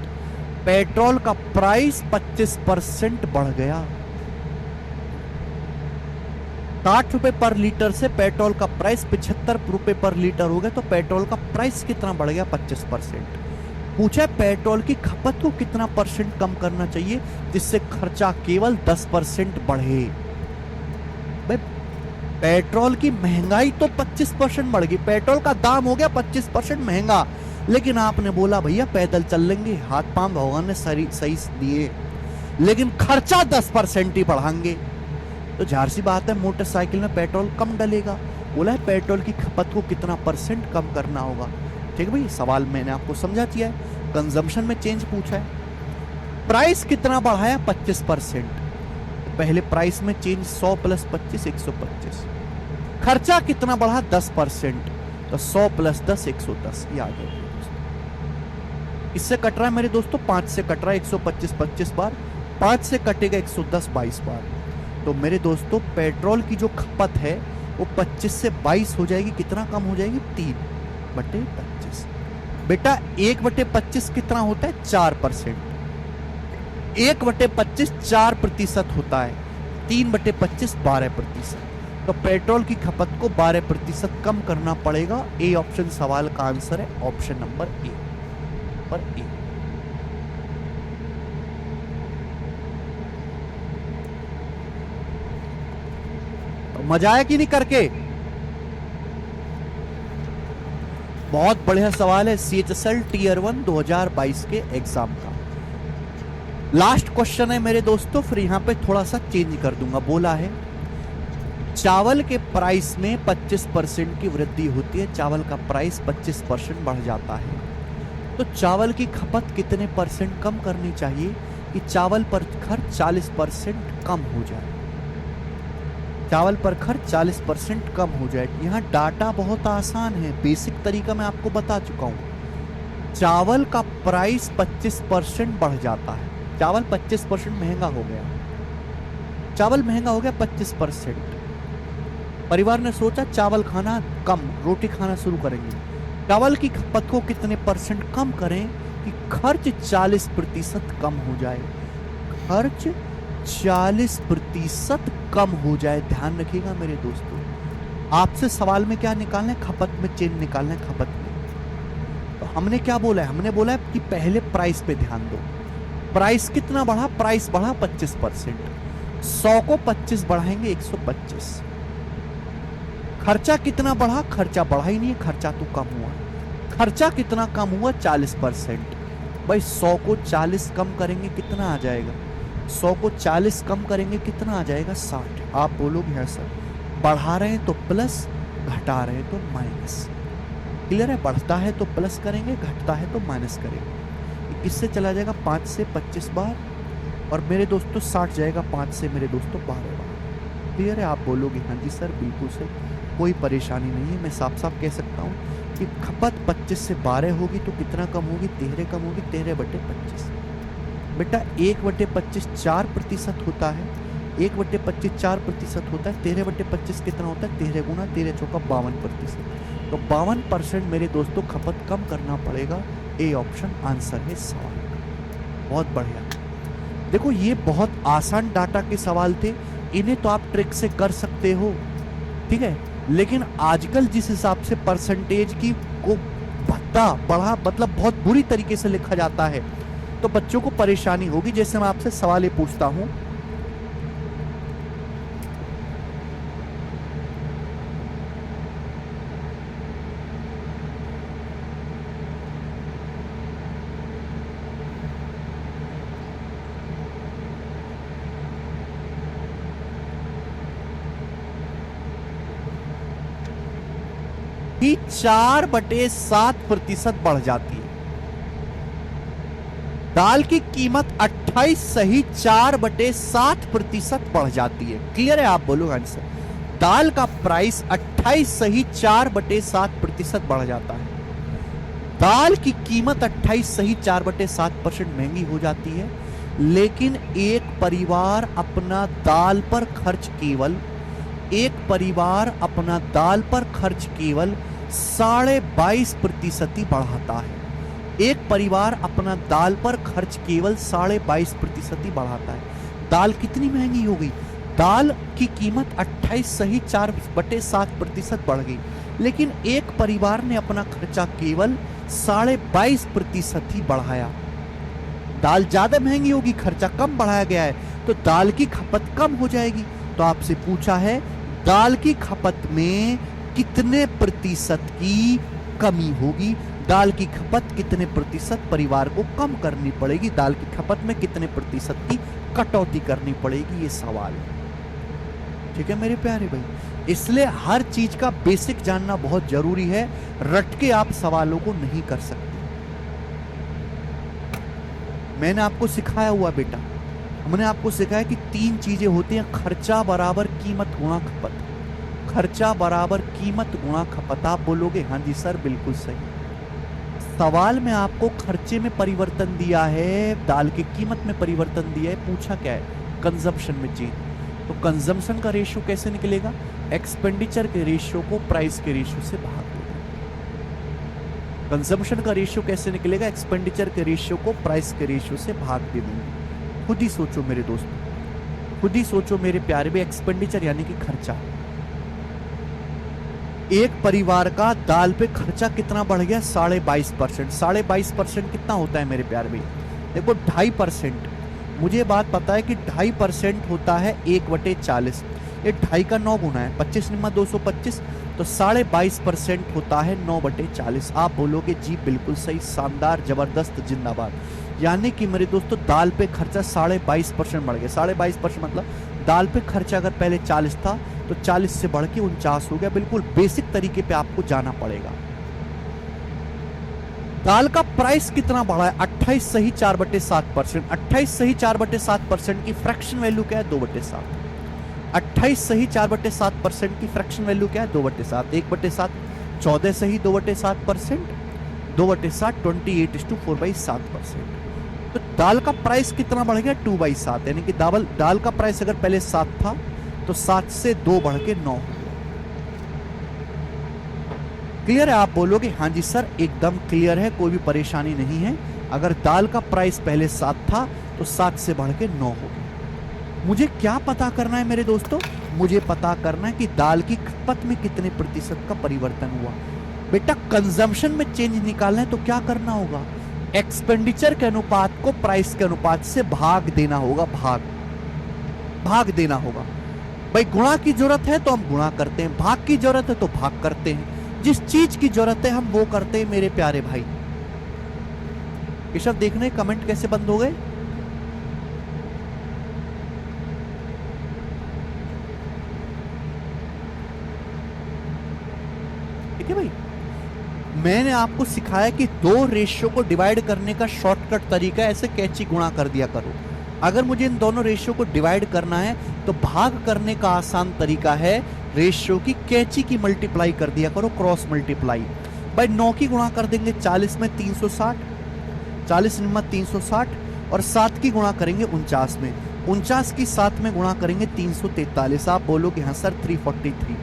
पेट्रोल का प्राइस 25% बढ़ गया। 60 रुपए पर लीटर से पेट्रोल का प्राइस 75 रुपए पर लीटर हो गया, तो पेट्रोल का प्राइस कितना बढ़ गया? 25%। पूछा पेट्रोल की खपत को कितना परसेंट कम करना चाहिए जिससे खर्चा केवल 10% बढ़े। भाई पेट्रोल की महंगाई तो 25% बढ़ गई, पेट्रोल का दाम हो गया 25% महंगा, लेकिन आपने बोला भैया पैदल चल लेंगे, हाथ पांव भगवान ने सही दिए, लेकिन खर्चा 10% ही बढ़ाएंगे। तो जाहिर सी बात है मोटरसाइकिल में पेट्रोल कम डलेगा। बोला है पेट्रोल की खपत को कितना परसेंट कम करना होगा। ठीक है भाई, सवाल मैंने आपको समझा दिया है। कंजम्पशन में चेंज पूछा है, प्राइस कितना बढ़ाया? 25%। पहले प्राइस में चेंज 100 + 25 125। खर्चा कितना बढ़ा? 10%, तो 100 + 10 110। ये आ गया। इससे कट रहा है मेरे दोस्तों, 5 से कट रहा है 125 25 बार, 5 से कटेगा 110 22 बार। तो मेरे दोस्तों पेट्रोल की जो खपत है वो 25 से 22 हो जाएगी। कितना कम हो जाएगी? 3/25। बेटा 1/25 कितना होता है? 4%। 1/25 4% होता है, 3/25 12%। तो पेट्रोल की खपत को 12% कम करना पड़ेगा। ए ऑप्शन सवाल का आंसर है, ऑप्शन नंबर ए पर ए। तो मजा आया कि नहीं करके? बहुत बढ़िया सवाल है CHSL Tier 1 2022 के एग्जाम का। लास्ट क्वेश्चन है मेरे दोस्तों, फिर यहां पे थोड़ा सा चेंज कर दूंगा। बोला है चावल के प्राइस में 25% की वृद्धि होती है, चावल का प्राइस 25% बढ़ जाता है, तो चावल की खपत कितने परसेंट कम करनी चाहिए कि चावल पर खर्च 40% कम हो जाए? चावल पर खर्च 40% कम हो जाए। यहाँ डाटा बहुत आसान है, बेसिक तरीका मैं आपको बता चुका हूं। चावल का प्राइस 25% बढ़ जाता है, चावल 25% महंगा हो गया, चावल महंगा हो गया 25%। परिवार ने सोचा चावल खाना कम, रोटी खाना शुरू करेंगे। चावल की खपत को कितने परसेंट कम करें कि खर्च 40% कम हो जाए? खर्च 40% कम हो जाए। ध्यान रखिएगा मेरे दोस्तों, आपसे सवाल में क्या निकालना है? खपत में चेंज निकालना है, खपत में। तो हमने क्या बोला है? हमने बोला है कि पहले प्राइस पे ध्यान दो। प्राइस कितना बढ़ा? प्राइस बढ़ा 25%। 100 को 25 बढ़ाएंगे 125। खर्चा कितना बढ़ा? खर्चा बढ़ा ही नहीं है, खर्चा तो कम हुआ। खर्चा कितना कम हुआ? 40%। भाई 100 को 40 कम करेंगे कितना आ जाएगा? 100 को 40 कम करेंगे कितना आ जाएगा? 60। आप बोलोगे हाँ सर, बढ़ा रहे हैं तो प्लस, घटा रहे हैं तो माइनस। क्लियर है? बढ़ता है तो प्लस करेंगे, घटता है तो माइनस करेंगे। किससे चला जाएगा? 5 से 25 बार, और मेरे दोस्तों 60 जाएगा 5 से मेरे दोस्तों 12 बार। क्लियर है? आप बोलोगे हाँ जी सर बिल्कुल से, कोई परेशानी नहीं है। मैं साफ साफ कह सकता हूँ कि खपत 25 से 12 होगी तो कितना कम होगी? 13 कम होगी, 13/25। बेटा 1/25 4% होता है, 1/25 4% होता है, 13/25 कितना होता है? 13 गुना 13 चौका 52%। तो 52% मेरे दोस्तों खपत कम करना पड़ेगा। ए ऑप्शन आंसर है सवाल का। बहुत बढ़िया। देखो ये बहुत आसान डाटा के सवाल थे, इन्हें तो आप ट्रिक से कर सकते हो, ठीक है, लेकिन आजकल जिस हिसाब से परसेंटेज की को भत्ता बढ़ा, मतलब बहुत बुरी तरीके से लिखा जाता है, तो बच्चों को परेशानी होगी। जैसे मैं आपसे सवाल ये पूछता हूं, ही 4/7% बढ़ जाती है। दाल की कीमत 28 सही 4/7% बढ़ जाती है। क्लियर है? आप बोलो आंसर। दाल का प्राइस 28 सही 4/7% बढ़ जाता है। दाल की कीमत 28 सही 4/7% महंगी हो जाती है, लेकिन एक परिवार अपना दाल पर खर्च केवल 22.5% ही बढ़ाता है। एक परिवार अपना दाल पर खर्च केवल 22.5% ही बढ़ाता है। दाल कितनी महंगी हो गई? दाल की कीमत 28 सही 4/7% बढ़ गई, लेकिन एक परिवार ने अपना खर्चा केवल 22.5% ही बढ़ाया। दाल ज्यादा महंगी होगी, खर्चा कम बढ़ाया गया है, तो दाल की खपत कम हो जाएगी। तो आपसे पूछा है दाल की खपत में कितने प्रतिशत की कमी होगी, दाल की खपत कितने प्रतिशत परिवार को कम करनी पड़ेगी, दाल की खपत में कितने प्रतिशत की कटौती करनी पड़ेगी, ये सवाल है। ठीक है मेरे प्यारे भाई, इसलिए हर चीज का बेसिक जानना बहुत जरूरी है। रट के आप सवालों को नहीं कर सकते। मैंने आपको सिखाया हुआ बेटा, हमने आपको सिखाया कि 3 चीजें होती हैं, खर्चा बराबर कीमत गुणा खपत। खर्चा बराबर कीमत गुणा खपत। आप बोलोगे हाँ जी सर बिल्कुल सही। सवाल में आपको खर्चे में परिवर्तन दिया है, दाल की कीमत में परिवर्तन दिया है, पूछा क्या है? कंजम्पशन में चेंज। तो कंजम्पशन का रेशियो कैसे निकलेगा? एक्सपेंडिचर के रेशियो को प्राइस के रेशियो से भाग देगा। कंजम्पशन का रेशियो कैसे निकलेगा? एक्सपेंडिचर के रेशियो को प्राइस के रेशियो से भाग दे देंगे। खुद ही सोचो मेरे दोस्तों, खुद ही सोचो मेरे प्यारे भाई। एक्सपेंडिचर यानी कि खर्चा। एक परिवार का दाल पे खर्चा कितना बढ़ गया? 22.5%। 22.5% कितना होता है मेरे प्यारे भाई? देखो 2.5%। मुझे बात पता है कि 2.5% होता है 1/40। ये 2.5 का 9 गुना है, 25 निम्मा 225, तो 22.5% होता है 9/40। आप बोलोगे जी बिल्कुल सही, शानदार, जबरदस्त, जिंदाबाद। यानी कि मेरे दोस्तों दाल पे खर्चा 22.5% बढ़ गया। 22.5% मतलब दाल पे खर्चा अगर पहले 40 था तो 40 से बढ़ के 49 हो गया। बिल्कुल बेसिक तरीके पे आपको जाना पड़ेगा। दाल का प्राइस कितना बढ़ा है? 28 सही 4/7%। 28 सही 4/7% की फ्रैक्शन वैल्यू क्या है? 2/7। 28 सही 4/7% की फ्रैक्शन वैल्यू क्या है? 2/7। 1/7 14 सही 2/7%, 2/7 28:4/7%। तो दाल का प्राइस कितना बढ़ गया? 2/7। यानी कि दाल का प्राइस अगर पहले 7 था तो 7 से 2 बढ़ के 9 हो गया। क्लियर है? आप बोलोगे हाँ जी सर एकदम क्लियर है, कोई भी परेशानी नहीं है। अगर दाल का प्राइस पहले 7 था तो 7 से बढ़ के 9 हो गया। मुझे क्या पता करना है मेरे दोस्तों? मुझे पता करना है कि दाल की खपत में कितने प्रतिशत का परिवर्तन हुआ। बेटा कंजम्पशन में चेंज निकालना है तो क्या करना होगा? एक्सपेंडिचर के अनुपात को प्राइस के अनुपात से भाग देना होगा। भाग देना होगा। भाई गुणा की जरूरत है तो हम गुणा करते हैं, भाग की जरूरत है तो भाग करते हैं। जिस चीज की जरूरत है हम वो करते हैं मेरे प्यारे भाई। केशव देखने कमेंट कैसे बंद हो गए? ठीक है भाई, मैंने आपको सिखाया कि 2 रेशियो को डिवाइड करने का शॉर्टकट तरीका है, ऐसे कैची गुणा कर दिया करो। अगर मुझे इन दोनों रेशियो को डिवाइड करना है तो भाग करने का आसान तरीका है रेशियो की कैची की मल्टीप्लाई कर दिया करो, क्रॉस मल्टीप्लाई। भाई 9 की गुणा कर देंगे 40 में 360, 40 निम्मा 360, और 7 की गुणा करेंगे 49 में, 49 की 7 में गुणा करेंगे 343। आप बोलोगे हाँ सर 343।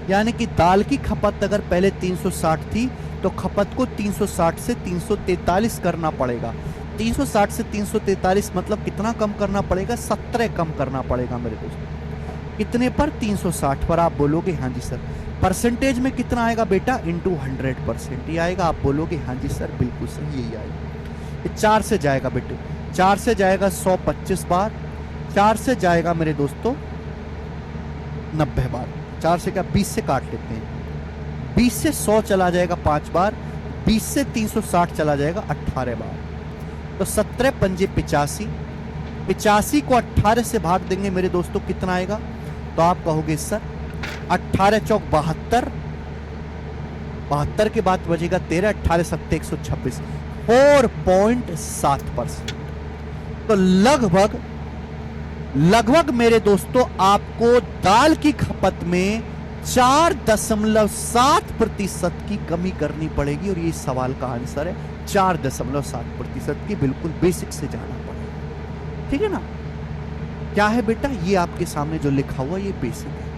यानी कि दाल की खपत अगर पहले 360 थी तो खपत को 360 से 343 करना पड़ेगा। 360 से 343 मतलब कितना कम करना पड़ेगा? 17 कम करना पड़ेगा मेरे दोस्तों। कितने पर? 360 पर। आप बोलोगे हाँ जी सर। परसेंटेज में कितना आएगा बेटा? इंटू 100% ही आएगा। आप बोलोगे हाँ जी सर बिल्कुल सही, यही आएगा। ये 4 से जाएगा बेटे, 4 से जाएगा 125 बार, 4 से जाएगा मेरे दोस्तों 90 बार, 4 से क्या 20 से काट लेते हैं, 20 से 100 चला जाएगा 5 बार, 20 से 360 चला जाएगा 18 बार। तो 17 पंजे 85, 85 को 18 से भाग देंगे मेरे दोस्तों कितना आएगा? तो आप कहोगे सर 18 चौक 72, 72 के बाद बचेगा 13, 18 सत्ते 126, 4.7%। तो लगभग मेरे दोस्तों आपको दाल की खपत में 4.7% की कमी करनी पड़ेगी, और ये सवाल का आंसर है 4.7% की, बिल्कुल बेसिक से जाना पड़ेगा। ठीक है ना? क्या है बेटा? ये आपके सामने जो लिखा हुआ ये बेसिक है,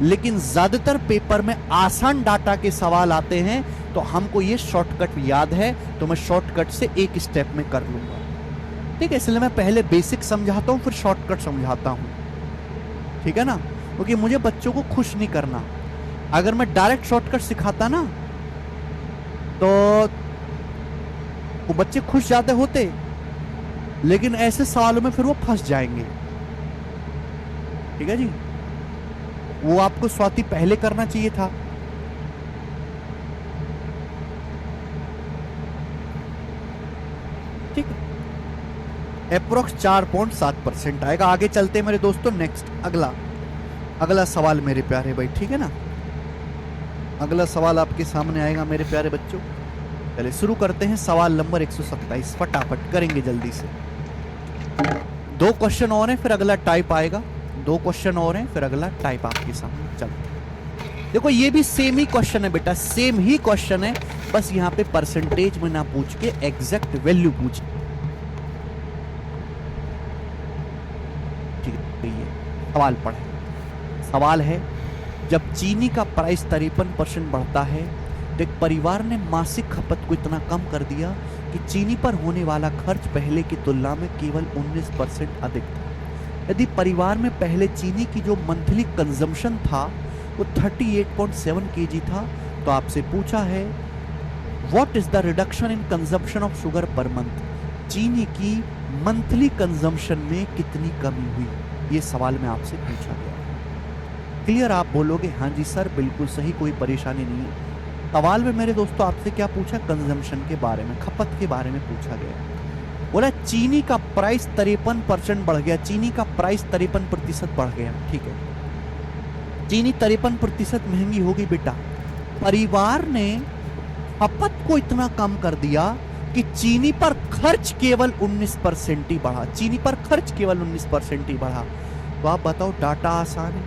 लेकिन ज्यादातर पेपर में आसान डाटा के सवाल आते हैं, तो हमको ये शॉर्टकट याद है, तो मैं शॉर्टकट से एक स्टेप में कर लूंगा। ठीक है, इसलिए मैं पहले बेसिक समझाता हूं, फिर शॉर्टकट समझाता हूं। ठीक है ना? क्योंकि मुझे बच्चों को खुश नहीं करना। अगर मैं डायरेक्ट शॉर्टकट सिखाता ना तो वो बच्चे खुश ज्यादा होते, लेकिन ऐसे सवालों में फिर वो फंस जाएंगे। ठीक है जी? वो आपको स्वाति पहले करना चाहिए था। ठीक है, अप्रोक्स 4.7% आएगा। आगे चलते हैं मेरे दोस्तों, नेक्स्ट अगला सवाल मेरे प्यारे भाई। ठीक है ना? अगला सवाल आपके सामने आएगा मेरे प्यारे बच्चों। चलिए शुरू करते हैं। सवाल नंबर 127 फटाफट करेंगे जल्दी से। 2 क्वेश्चन और हैं, फिर अगला टाइप आएगा। 2 क्वेश्चन और हैं, फिर अगला टाइप आपके सामने। चलो देखो, ये भी सेम ही क्वेश्चन है बेटा, सेम ही क्वेश्चन है, बस यहां पे परसेंटेज में ना पूछ के एग्जैक्ट वैल्यू पूछ। ठीक है, ये सवाल पढ़े। सवाल है, जब चीनी का प्राइस 53% बढ़ता है तो एक परिवार ने मासिक खपत को इतना कम कर दिया कि चीनी पर होने वाला खर्च पहले की तुलना में केवल 19% अधिक था। यदि परिवार में पहले चीनी की जो मंथली कंजम्पशन था वो 38.7 kg था, तो आपसे पूछा है what is the reduction in consumption of sugar per month. चीनी की मंथली कंजम्पशन में कितनी कमी हुई, ये सवाल में आपसे पूछा गया। क्लियर? आप बोलोगे हाँ जी सर बिल्कुल सही, कोई परेशानी नहीं है। सवाल में मेरे दोस्तों आपसे क्या पूछा? कंजम्पशन के बारे में, खपत के बारे में पूछा गया। बोला चीनी का प्राइस 53% बढ़ गया, चीनी का प्राइस 53% बढ़ गया। ठीक है, चीनी 53% महंगी होगी बेटा। परिवार ने खपत को इतना कम कर दिया कि चीनी पर खर्च केवल 19% ही बढ़ा, चीनी पर खर्च केवल 19% ही बढ़ा। तो आप बताओ, डाटा आसान है,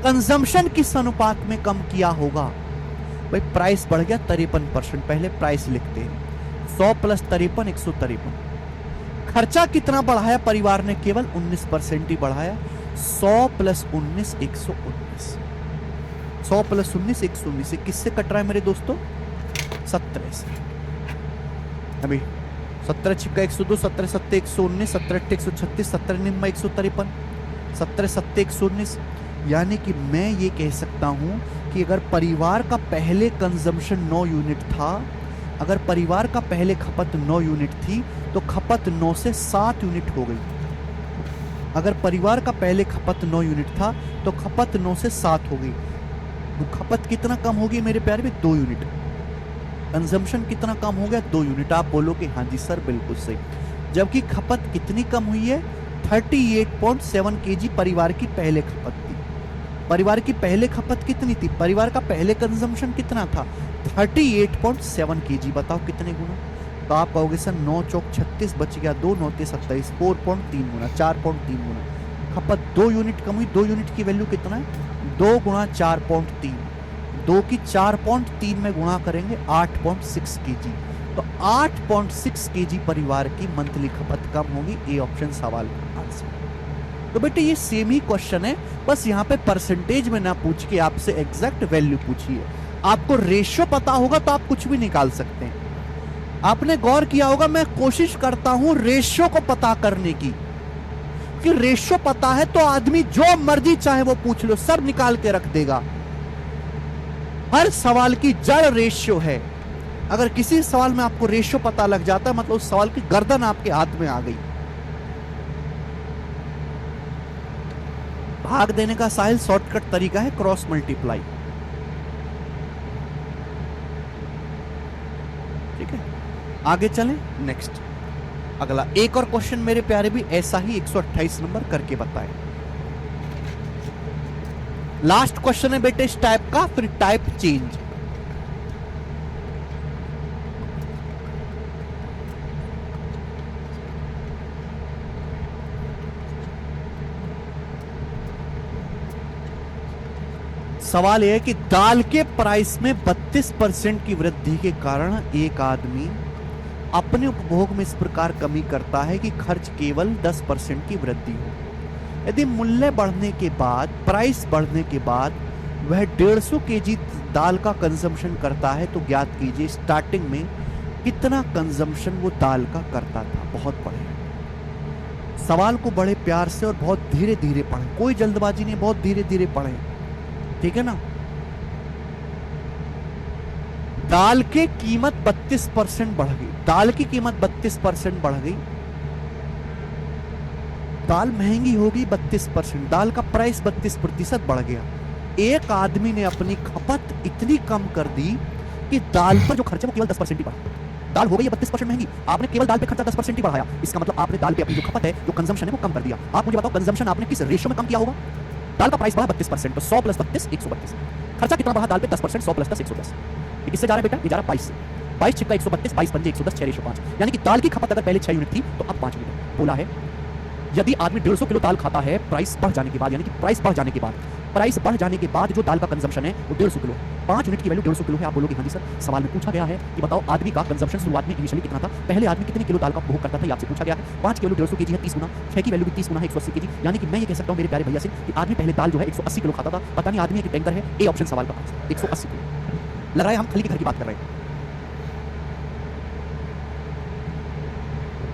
कंजम्पशन किस अनुपात में कम किया होगा? भाई प्राइस बढ़ गया 53%, पहले प्राइस लिखते हैं 100 प्लस 53 153। खर्चा कितना बढ़ाया परिवार ने? केवल 19% ही बढ़ाया। 100 प्लस 19 119, 100 प्लस 19 119। किससे कट रहा है मेरे दोस्तों? 17 से। अभी 17 छिक्का 102, 17 सत्ते 119, 17 अट्ठे 136, 17 निम्मा 153, 17 सत्ते 119। यानी कि मैं ये कह सकता हूं कि अगर परिवार का पहले कंजम्पशन 9 यूनिट था, अगर परिवार का पहले खपत 9 यूनिट थी तो खपत 9 से 7 यूनिट हो गई। अगर परिवार का पहले खपत 9 यूनिट था तो खपत 9 से 7 हो गई। तो खपत कितना कम होगी मेरे प्यारे में? 2 यूनिट। कंजम्पशन कितना कम हो गया? 2 यूनिट। आप बोलोगे हाँ जी सर बिल्कुल सही। जबकि खपत कितनी कम हुई है? 38.7 kg परिवार की पहले खपत थी। परिवार की पहले खपत कितनी थी? परिवार का पहले कंजम्पशन कितना था? 38.7 kg। बताओ कितने गुना? तो आप कहोगे सर 9 चौक 36 बच गया, 2 9 27, 4.3 गुना, 4.3 गुना। खपत 2 यूनिट कम हुई। 2 यूनिट की वैल्यू कितना है? 2 गुणा 4.3, 2 की 4.3 में गुणा करेंगे 8.6 kg। तो 8.6 kg परिवार की मंथली खपत कम होगी। ए ऑप्शन सवाल का आंसर। तो बेटे ये सेम ही क्वेश्चन है, बस यहाँ पे परसेंटेज में ना पूछ के आपसे एग्जैक्ट वैल्यू पूछिए। आपको रेशियो पता होगा तो आप कुछ भी निकाल सकते हैं। आपने गौर किया होगा, मैं कोशिश करता हूं रेशियो को पता करने की, कि रेशियो पता है तो आदमी जो मर्जी चाहे वो पूछ लो, सब निकाल के रख देगा। हर सवाल की जड़ रेशियो है। अगर किसी सवाल में आपको रेशियो पता लग जाता है मतलब उस सवाल की गर्दन आपके हाथ में आ गई। भाग देने का साहिल शॉर्टकट तरीका है क्रॉस मल्टीप्लाई। ठीक है, आगे चलें। नेक्स्ट अगला एक और क्वेश्चन मेरे प्यारे भी ऐसा ही 128 नंबर करके बताएं। लास्ट क्वेश्चन है बेटे इस टाइप का, फिर टाइप चेंज। सवाल यह है कि दाल के प्राइस में 32% की वृद्धि के कारण एक आदमी अपने उपभोग में इस प्रकार कमी करता है कि खर्च केवल 10% की वृद्धि हो। यदि मूल्य बढ़ने के बाद, प्राइस बढ़ने के बाद वह 150 केजी दाल का कंजम्पशन करता है, तो ज्ञात कीजिए स्टार्टिंग में कितना कंजम्पशन वो दाल का करता था। बहुत पढ़े सवाल को बड़े प्यार से और बहुत धीरे धीरे पढ़ें, कोई जल्दबाजी नहीं, बहुत धीरे धीरे पढ़ें, ठीक है ना। दाल की कीमत 32% बढ़ गई, दाल की कीमत 32% बढ़ गई, दाल महंगी हो गई 32%, दाल का प्राइस 32% बढ़ गया। एक आदमी ने अपनी खपत इतनी कम कर दी कि दाल पर जो खर्चा वो केवल 10% ही बढ़ा। दाल हो गई है 32% महंगी, आपने केवल दाल पे खर्चा 10% ही बढ़ाया, इसका मतलब आपने दाल पे अपनी जो खपत है, जो कंजम्पशन है, वो कम कर दिया। आप मुझे बताओ कंजम्पशन आपने किस रेशियो में कम किया होगा? दाल का प्राइस बढ़ा 32%, तो 100 + 32 132। खर्चा कितना बढ़ा दाल पे? 10%, 100 + 10 110। ये किससे जा रहा है बेटा? ये जा रहा 22 से। 22 × 132, 22 × 5 110, 6/5। यानी कि दाल की खपत अगर पहले 6 यूनिट थी तो अब 5 यूनिट। बोला है यदि आदमी 150 किलो दाल खाता है, प्राइस बढ़ जाने के बाद, यानी कि प्राइस बढ़ जाने के बाद जो दाल का कंजम्पशन है वो 150 किलो, 5 यूनिट की वैल्यू 150 किलो है। आप बोलोगे हाँ जी सर, सवाल में पूछा गया है कि बताओ आदमी का कंजम्पशन शुरुआत में इनिशियली कितना था, पहले आदमी कितने किलो दाल का उपभोग करता था, ये आपसे पूछा गया है। 5 किलो 150 केजी है, 30 गुना, 6 की वैल्यू भी 30 गुना है, 180 केजी। यानी कि मैं ये कह सकता हूँ मेरे प्यारे भैया से कि आदमी पहले दाल जो है 180 किलो खाता था। पता नहीं आदमी एक टैंकर है। ए ऑप्शन सवाल का 180 किलो। लग रहा है हम खली के घर की बात कर रहे हैं।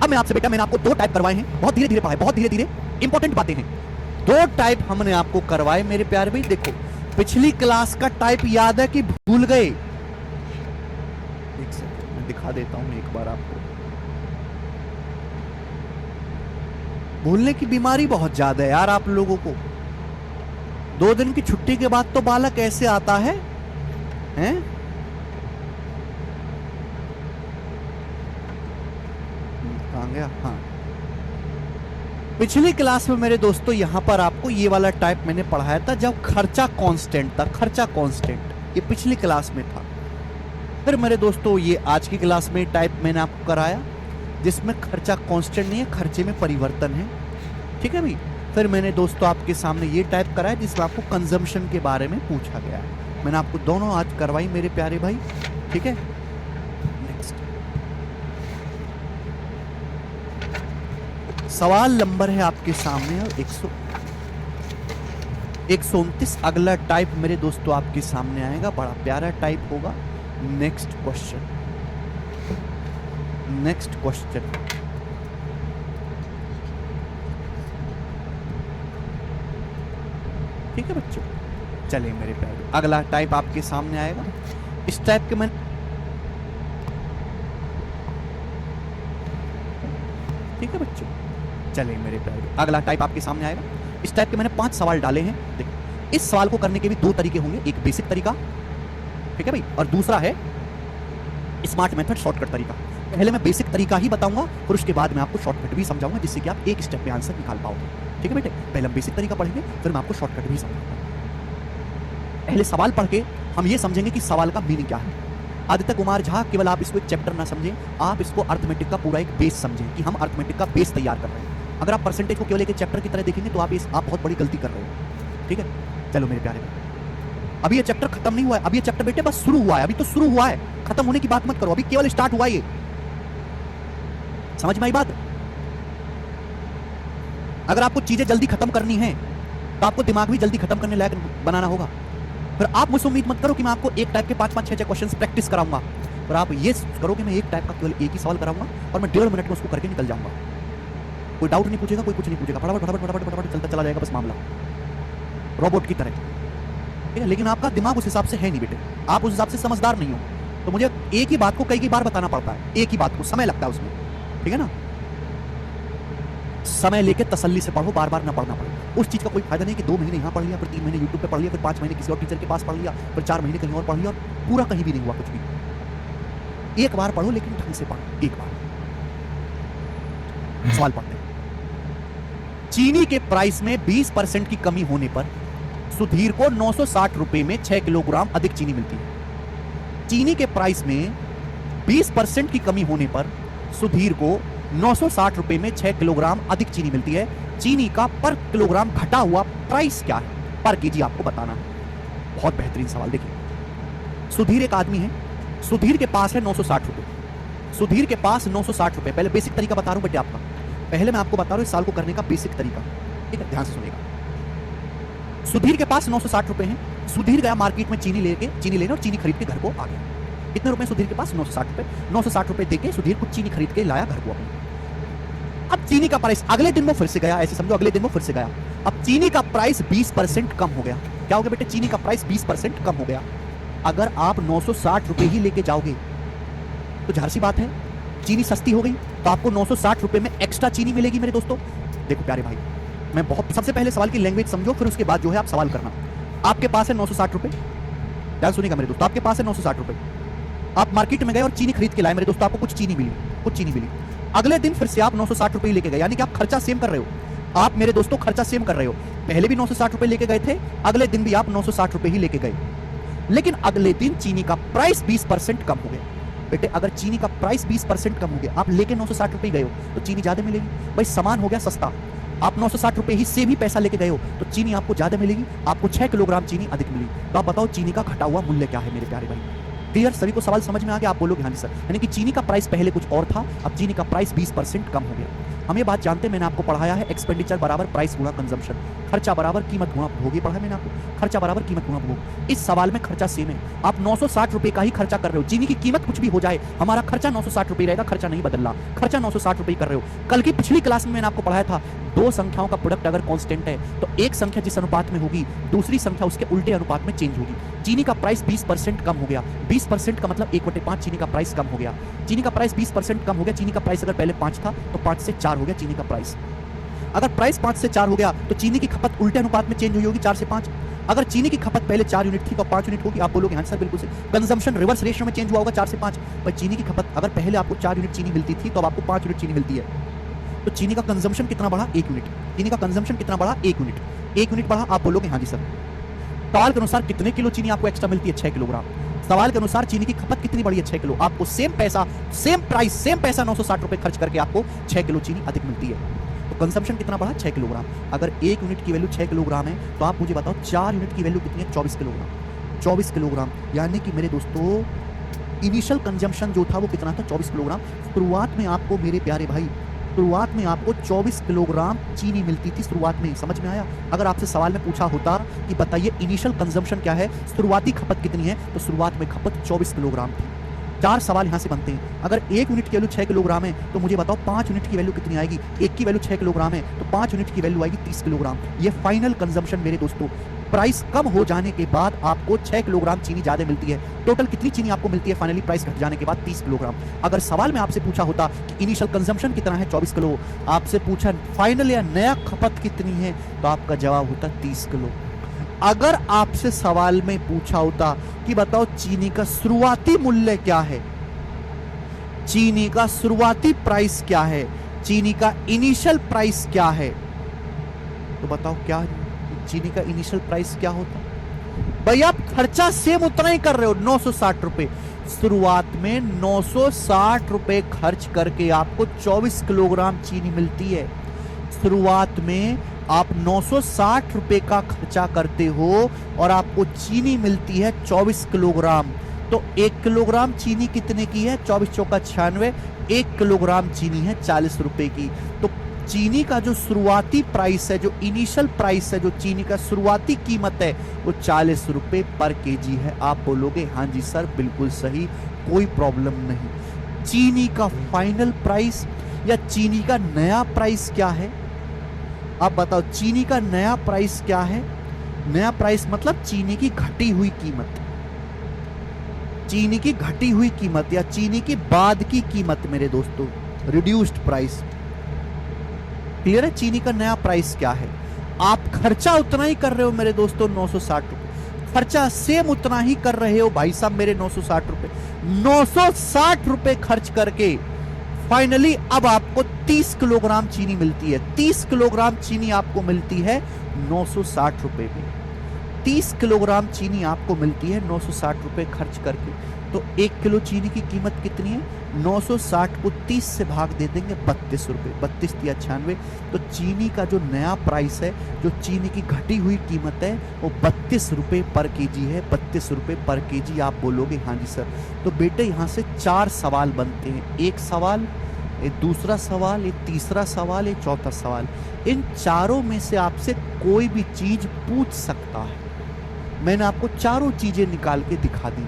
अब मैं आपसे बेटा, मैंने आपको 2 टाइप करवाए हैं, बहुत धीरे धीरे पढ़ाए, बहुत धीरे धीरे, इंपॉर्टेंट बातें हैं। 2 टाइप हमने आपको करवाए मेरे प्यारे भाई। देखो, पिछली क्लास का टाइप याद है कि भूल गए? एक सेकंड मैं दिखा देता हूं एक बार आपको। भूलने की बीमारी बहुत ज्यादा है यार आप लोगों को। 2 दिन की छुट्टी के बाद तो बालक ऐसे आता है, हैं? कहां गया? हाँ, पिछली क्लास में मेरे दोस्तों यहां पर आपको ये वाला टाइप मैंने पढ़ाया था जब खर्चा कांस्टेंट था। खर्चा कांस्टेंट ये पिछली क्लास में था। फिर मेरे दोस्तों ये आज की क्लास में टाइप मैंने आपको कराया जिसमें खर्चा कांस्टेंट नहीं है, खर्चे में परिवर्तन है, ठीक है भाई। फिर मैंने दोस्तों आपके सामने ये टाइप कराया जिसमें आपको कंजम्पशन के बारे में पूछा गया है। मैंने आपको दोनों आज करवाई मेरे प्यारे भाई, ठीक है। सवाल नंबर है आपके सामने 129। अगला टाइप मेरे दोस्तों आपके सामने आएगा, बड़ा प्यारा टाइप होगा। Next question, next question. ठीक है बच्चों, चलिए मेरे प्यारे, अगला टाइप आपके सामने आएगा। इस टाइप के मैंने, ठीक है बच्चों, चलिए मेरे प्यारे, अगला टाइप आपके सामने आएगा। इस टाइप के मैंने 5 सवाल डाले हैं। देखो, इस सवाल को करने के भी 2 तरीके होंगे, एक बेसिक तरीका, ठीक है भाई, और दूसरा है स्मार्ट मेथड, शॉर्टकट तरीका। पहले मैं बेसिक तरीका ही बताऊंगा और उसके बाद मैं आपको शॉर्टकट भी समझाऊंगा जिससे कि आप एक स्टेप में आंसर निकाल पाओगे। ठीक है बेटे, पहले हम बेसिक तरीका पढ़ेंगे, फिर मैं आपको शॉर्टकट भी समझाऊंगा। पहले सवाल पढ़ के हम ये समझेंगे कि सवाल का मीनिंग क्या है। आदित्य कुमार झा, केवल आप इसको एक चैप्टर ना समझें, आप इसको अर्थमेटिक का पूरा एक बेस समझें कि हम अर्थमेटिक का बेस तैयार कर रहे हैं। अगर आप परसेंटेज को केवल एक चैप्टर की तरह देखेंगे तो आप बहुत बड़ी गलती कर रहे हो। ठीक है, चलो मेरे प्यारे, अभी ये चैप्टर खत्म नहीं हुआ है, अभी ये चैप्टर बेटे बस शुरू हुआ है, अभी तो शुरू हुआ है, खत्म होने की बात मत करो, अभी केवल स्टार्ट हुआ है ये। समझ में आई बात? अगर आपको चीजें जल्दी खत्म करनी है तो आपको दिमाग भी जल्दी खत्म करने लायक बनाना होगा। फिर आप मुझसे उम्मीद मत करो कि मैं आपको एक टाइप के 5-5, 6-6 क्वेश्चंस प्रैक्टिस कराऊंगा, पर आप ये करो कि मैं एक टाइप का केवल एक ही सवाल कराऊंगा और मैं 1.5 मिनट में उसको करके निकल जाऊंगा। कोई डाउट नहीं पूछेगा, कोई कुछ नहीं पूछेगा, फटाफट फटाफट फटाफट फटाफट चलता चला जाएगा बस मामला, रोबोट की तरह। ठीक है, लेकिन आपका दिमाग उस हिसाब से है नहीं बेटे, आप उस हिसाब से समझदार नहीं हो, तो मुझे एक ही बात को कई बार बताना पड़ता है, एक ही बात को, समय लगता है उसमें। ठीक है ना, समय लेके तसल्ली से पढ़ो, बार बार ना पढ़ना पड़े। उस चीज का कोई फायदा नहीं कि 2 महीने यहां पढ़ लिया, फिर 3 महीने यूट्यूब पे पढ़ लिया, फिर 5 महीने किसी और टीचर के पास पढ़ लिया, फिर 4 महीने कहीं और पढ़ लिया और पूरा कहीं भी नहीं हुआ कुछ भी। एक बार पढ़ो लेकिन ढंग से पढ़ो, एक बार। सवाल पढ़ते हैं। चीनी के प्राइस में 20% की कमी होने पर सुधीर को 960 रुपए में 6 किलोग्राम अधिक चीनी मिलती है। चीनी के प्राइस में 20% की कमी होने पर सुधीर को 960 रुपए में 6 किलोग्राम अधिक चीनी मिलती है। चीनी का पर किलोग्राम घटा हुआ प्राइस क्या है? पर केजी आपको बताना है। बहुत बेहतरीन सवाल। देखिए, सुधीर एक आदमी है, सुधीर के पास है 960 रुपए। सुधीर के पास 960 रुपए। पहले बेसिक तरीका बता रहा हूं बेटे आपका, पहले मैं आपको बता रहा हूं इस साल को करने का बेसिक तरीका, ठीक है, ध्यान से सुनिएगा। सुधीर के पास 960 रुपए हैं। सुधीर गया मार्केट में चीनी लेने और चीनी खरीद के घर को आ गया। कितने रुपए सुधीर के पास? 960 रुपए। 960 रुपए देके सुधीर कुछ चीनी खरीद के लाया घर को अपने। अब चीनी का प्राइस, अगले दिन वो फिर से गया, ऐसे समझो अगले दिन वो फिर से गया। अब चीनी का प्राइस 20% कम हो गया। क्या हो गया बेटे? चीनी का प्राइस 20% कम हो गया। अगर आप 960 रुपए ही लेके जाओगे तो जाहिर सी बात है चीनी सस्ती हो गई, तो आपको 960 रुपए में एक्स्ट्रा चीनी मिलेगी मेरे दोस्तों। देखो प्यारे भाई, मैं बहुत, सबसे पहले सवाल की लैंग्वेज समझो, फिर उसके बाद जो है आप सवाल करना। आपके पास है 960 रुपए, ध्यान सुनिएगा मेरे दोस्तों, आपके पास है 960 रुपए। आप मार्केट में गए और चीनी खरीद के लाए मेरे दोस्तों, आपको कुछ चीनी मिली। अगले दिन फिर से आप 960 रुपए लेके गए, यानी कि आप खर्चा सेम कर रहे हो। आप मेरे दोस्तों खर्चा सेम कर रहे हो। पहले भी 960 रुपए लेके गए थे, अगले दिन भी आप 960 रुपए ही लेके गए, लेकिन अगले दिन चीनी का प्राइस 20% कम हो गया। बेटे अगर चीनी का प्राइस 20% कम हो गया, आप लेके 960 रुपए गए हो तो चीनी ज्यादा मिलेगी। भाई सामान हो गया सस्ता, आप 960 रुपए ही से भी पैसा लेके गए हो तो चीनी आपको ज्यादा मिलेगी, आपको 6 किलोग्राम चीनी अधिक मिलेगी। तो आप बताओ चीनी का घटा हुआ मूल्य क्या है मेरे प्यारे भाई? क्लियर? सभी को सवाल समझ में आ गया? आप बोलोगे हाँ जी सर। यानी कि चीनी का प्राइस पहले कुछ और था, अब चीनी का प्राइस 20% कम हो गया। हम ये बात जानते हैं, मैंने आपको पढ़ाया है एक्सपेंडिचर बराबर प्राइस गुणा कंजम्पशन, खर्चा बराबर कीमत गुणा उपभोग, ये पढ़ा है मैंने आपको, खर्चा बराबर कीमत गुणा उपभोग। इस सवाल में खर्चा सेम है, आप 960 रुपए का ही खर्चा कर रहे हो। चीनी की कीमत कुछ भी हो जाए, हमारा खर्चा 960 रुपए रहेगा, खर्चा नहीं बदल रहा, खर्चा 960 रुपए कर रहे हो। कल की पिछली क्लास में मैंने आपको पढ़ाया था, दो संख्याओं का प्रोडक्ट अगर कांस्टेंट है तो एक संख्या जिस अनुपात में होगी दूसरी संख्या उसके उल्टे अनुपात में चेंज होगी। चीनी का प्राइस 20% कम हो गया, 20% का मतलब 1/5 चीनी का प्राइस कम हो गया। चीनी का प्राइस 20% कम हो गया। चीनी का प्राइस अगर पहले 5 था तो 5 से 4 हो गया चीनी का प्राइस। अगर प्राइस 5 से 4 हो गया तो चीनी की खपत उल्टे अनुपात में चेंज हुई होगी, 4 से 5। अगर चीनी की खपत पहले 4 यूनिट थी तो 5 यूनिट होगी। आप बोलोगे हाँ सर बिल्कुल से, कंजम्पशन रिवर्स रेशियो में चेंज हुआ होगा 4 से 5। पर चीनी की खपत, अगर पहले आपको 4 यूनिट चीनी मिलती थी तो अब आपको 5 यूनिट चीनी मिलती है, तो चीनी का कंजम्पशन कितना बढ़ा? 1 यूनिट। चीनी का कंजम्पशन कितना बढ़ा? 1 यूनिट। 1 यूनिट बढ़ा। आप बोलोगे हाँ जी सर। सवाल के अनुसार कितने किलो चीनी आपको एक्स्ट्रा मिलती है? 6 किलोग्राम। सवाल के अनुसार चीनी की खपत कितनी बढ़ी है? 6 किलो। आपको सेम पैसा, सेम प्राइस, सेम पैसा 960 रुपए खर्च करके आपको 6 किलो चीनी अधिक मिलती है। तो कंजम्पशन कितना बढ़ा? 6 किलोग्राम। अगर 1 यूनिट की वैल्यू 6 किलोग्राम है तो आप मुझे बताओ 4 यूनिट की वैल्यू कितनी है? 24 किलोग्राम। 24 किलोग्राम, यानी कि मेरे दोस्तों इनिशियल कंजम्पशन जो था वो कितना था? 24 किलोग्राम। शुरुआत में आपको मेरे प्यारे भाई, शुरुआत में आपको 24 किलोग्राम चीनी मिलती थी शुरुआत में। समझ में आया? अगर आपसे सवाल में पूछा होता कि बताइए इनिशियल कंजम्पशन क्या है, शुरुआती खपत कितनी है, तो शुरुआत में खपत 24 किलोग्राम थी। 4 सवाल यहां से बनते हैं। अगर 1 यूनिट की वैल्यू 6 किलोग्राम है तो मुझे बताओ 5 यूनिट की वैल्यू कितनी आएगी? 1 की वैल्यू 6 किलोग्राम है तो 5 यूनिट की वैल्यू आएगी 30 किलोग्राम। ये फाइनल कंजम्पशन मेरे दोस्तों। प्राइस कम हो जाने के बाद आपको 6 किलोग्राम चीनी ज्यादा मिलती है। टोटल कितनी चीनी आपको मिलती है फाइनली प्राइस घट जाने के बाद? 30 किलोग्राम। अगर सवाल में आपसे पूछा होता कि इनिशियल कंजम्पशन कितना है? 24 किलो, आपसे पूछा फाइनल या नया खपत कितनी है, तो आपका जवाब होता 30 किलो। अगर आपसे सवाल में पूछा होता कि बताओ चीनी का शुरुआती मूल्य क्या है, चीनी का शुरुआती प्राइस क्या है, चीनी का इनिशियल प्राइस क्या है, तो बताओ क्या चीनी का इनिशियल प्राइस क्या होता? भाई आप खर्चा सेम उतना ही कर रहे हो, 960 रुपए। शुरुआत में 960 रुपए खर्च करके आपको 24 किलोग्राम चीनी मिलती है। शुरुआत में आप 960 रुपए का खर्चा करते हो और आपको चीनी मिलती है 24 किलोग्राम। तो 1 किलोग्राम चीनी कितने की है? 24 चौका 96। 1 किलोग्राम चीनी है 40 रुपए की। तो चीनी का जो शुरुआती प्राइस है, जो इनिशियल प्राइस है, जो चीनी का शुरुआती कीमत है, वो 40 रुपए पर केजी है। आप बोलोगे हाँ जी सर बिल्कुल सही, कोई प्रॉब्लम नहीं। चीनी का फाइनल प्राइस या चीनी का नया प्राइस क्या है? आप बताओ चीनी का नया प्राइस क्या है? नया प्राइस मतलब चीनी की घटी हुई कीमत, चीनी की घटी हुई कीमत या चीनी की बाद की कीमत मेरे दोस्तों, रिड्यूस्ड प्राइस। क्लियर है? चीनी का नया प्राइस क्या है? आप खर्चा उतना ही कर रहे हो मेरे दोस्तों 960 रुपए, खर्चा सेम उतना ही कर रहे हो भाई साहब मेरे 960 रुपए। 960 रुपए खर्च करके फाइनली अब आपको 30 किलोग्राम चीनी मिलती है। 30 किलोग्राम चीनी आपको मिलती है 960 रुपए में। 30 किलोग्राम चीनी आपको मिलती है 960 रुपए खर्च करके। तो 1 किलो चीनी की कीमत कितनी है? 960 को 30 से भाग दे देंगे 32 रुपये, 32 या 96। तो चीनी का जो नया प्राइस है, जो चीनी की घटी हुई कीमत है, वो 32 रुपये पर केजी है। 32 रुपये पर केजी। आप बोलोगे हाँ जी सर। तो बेटे यहाँ से 4 सवाल बनते हैं। एक सवाल, एक दूसरा सवाल, एक तीसरा सवाल, एक चौथा सवाल। इन चारों में से आपसे कोई भी चीज पूछ सकता है। मैंने आपको चारों चीजें निकाल के दिखा दी।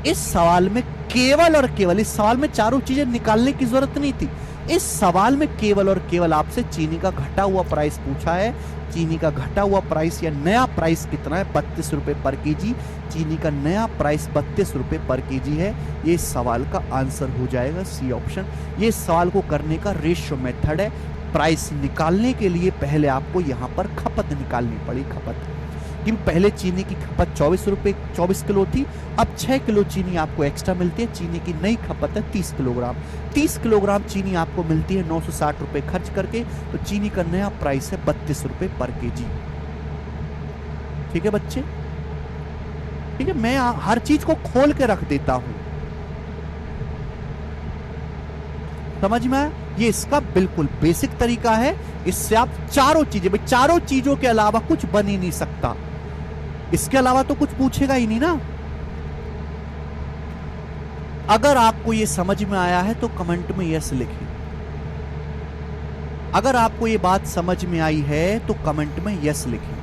इस सवाल में केवल और केवल, इस सवाल में चारों चीजें निकालने की जरूरत नहीं थी। इस सवाल में केवल और केवल आपसे चीनी का घटा हुआ प्राइस पूछा है। चीनी का घटा हुआ प्राइस या नया प्राइस कितना है? 32 रुपए पर केजी। चीनी का नया प्राइस 32 रुपए पर केजी है। ये सवाल का आंसर हो जाएगा सी ऑप्शन। ये सवाल को करने का रेशियो मेथड है। प्राइस निकालने के लिए पहले आपको यहां पर खपत निकालनी पड़ी। खपत कि पहले चीनी की खपत 24 किलो थी, अब 6 किलो चीनी आपको एक्स्ट्रा मिलती है। चीनी की नई खपत है 30 किलोग्राम। 30 किलोग्राम चीनी आपको मिलती है 960 रुपए खर्च करके। तो चीनी का नया प्राइस है 32 रुपए पर केजी। ठीक है बच्चे? ठीक है, मैं हर चीज को खोल के रख देता हूं। समझ में आया? ये इसका बिल्कुल बेसिक तरीका है। इससे आप चारों चीजें, भाई चारों चीजों के अलावा कुछ बन ही नहीं सकता। इसके अलावा तो कुछ पूछेगा ही नहीं ना। अगर आपको ये समझ में आया है तो कमेंट में यस लिखें। अगर आपको ये बात समझ में आई है तो कमेंट में यस लिखें।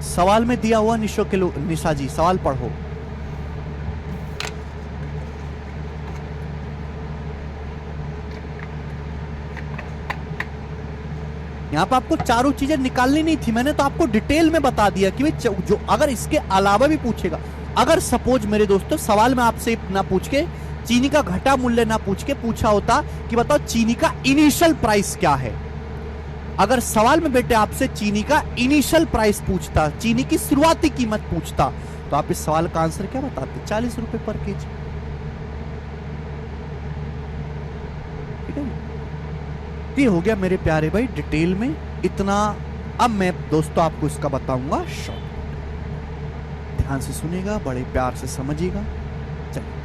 सवाल में दिया हुआ निशा जी सवाल पढ़ो। यहां पर आपको चारों चीजें निकालनी नहीं थी। मैंने तो आपको डिटेल में बता दिया कि भाई जो अगर इसके अलावा भी पूछेगा, अगर सपोज मेरे दोस्तों सवाल में आपसे ना पूछ के चीनी का घटा मूल्य ना पूछ के पूछा होता कि बताओ चीनी का इनिशियल प्राइस क्या है, अगर सवाल में बेटे आपसे चीनी का इनिशियल प्राइस पूछता, चीनी की शुरुआती कीमत पूछता, तो आप इस सवाल का आंसर क्या बताते? 40 रुपए पर केजी। ठीक है, ये हो गया मेरे प्यारे भाई डिटेल में इतना। अब मैं दोस्तों आपको इसका बताऊंगा शॉर्ट। ध्यान से सुनेगा, बड़े प्यार से समझिएगा। चलिए,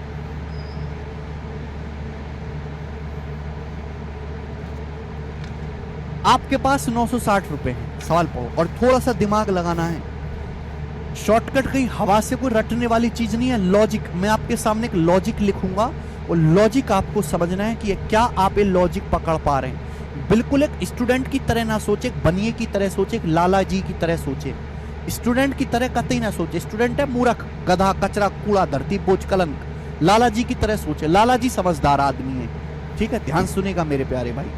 आपके पास 960 रुपए हैं। सवाल पढ़ो और थोड़ा सा दिमाग लगाना है। शॉर्टकट कहीं हवा से कोई रटने वाली चीज नहीं है। लॉजिक, मैं आपके सामने एक लॉजिक लिखूंगा और लॉजिक आपको समझना है कि क्या आप ये लॉजिक पकड़ पा रहे हैं। बिल्कुल एक स्टूडेंट की तरह ना सोचे, एक बनिए की तरह सोचे, एक लाला जी की तरह सोचे। स्टूडेंट की तरह कतई ना सोचे। स्टूडेंट है मूर्ख, गधा, कचरा, कूड़ा, धरती बोझ, कलंक। लाला जी की तरह सोचे। लाला जी समझदार आदमी है। ठीक है, ध्यान सुनेगा मेरे प्यारे भाई।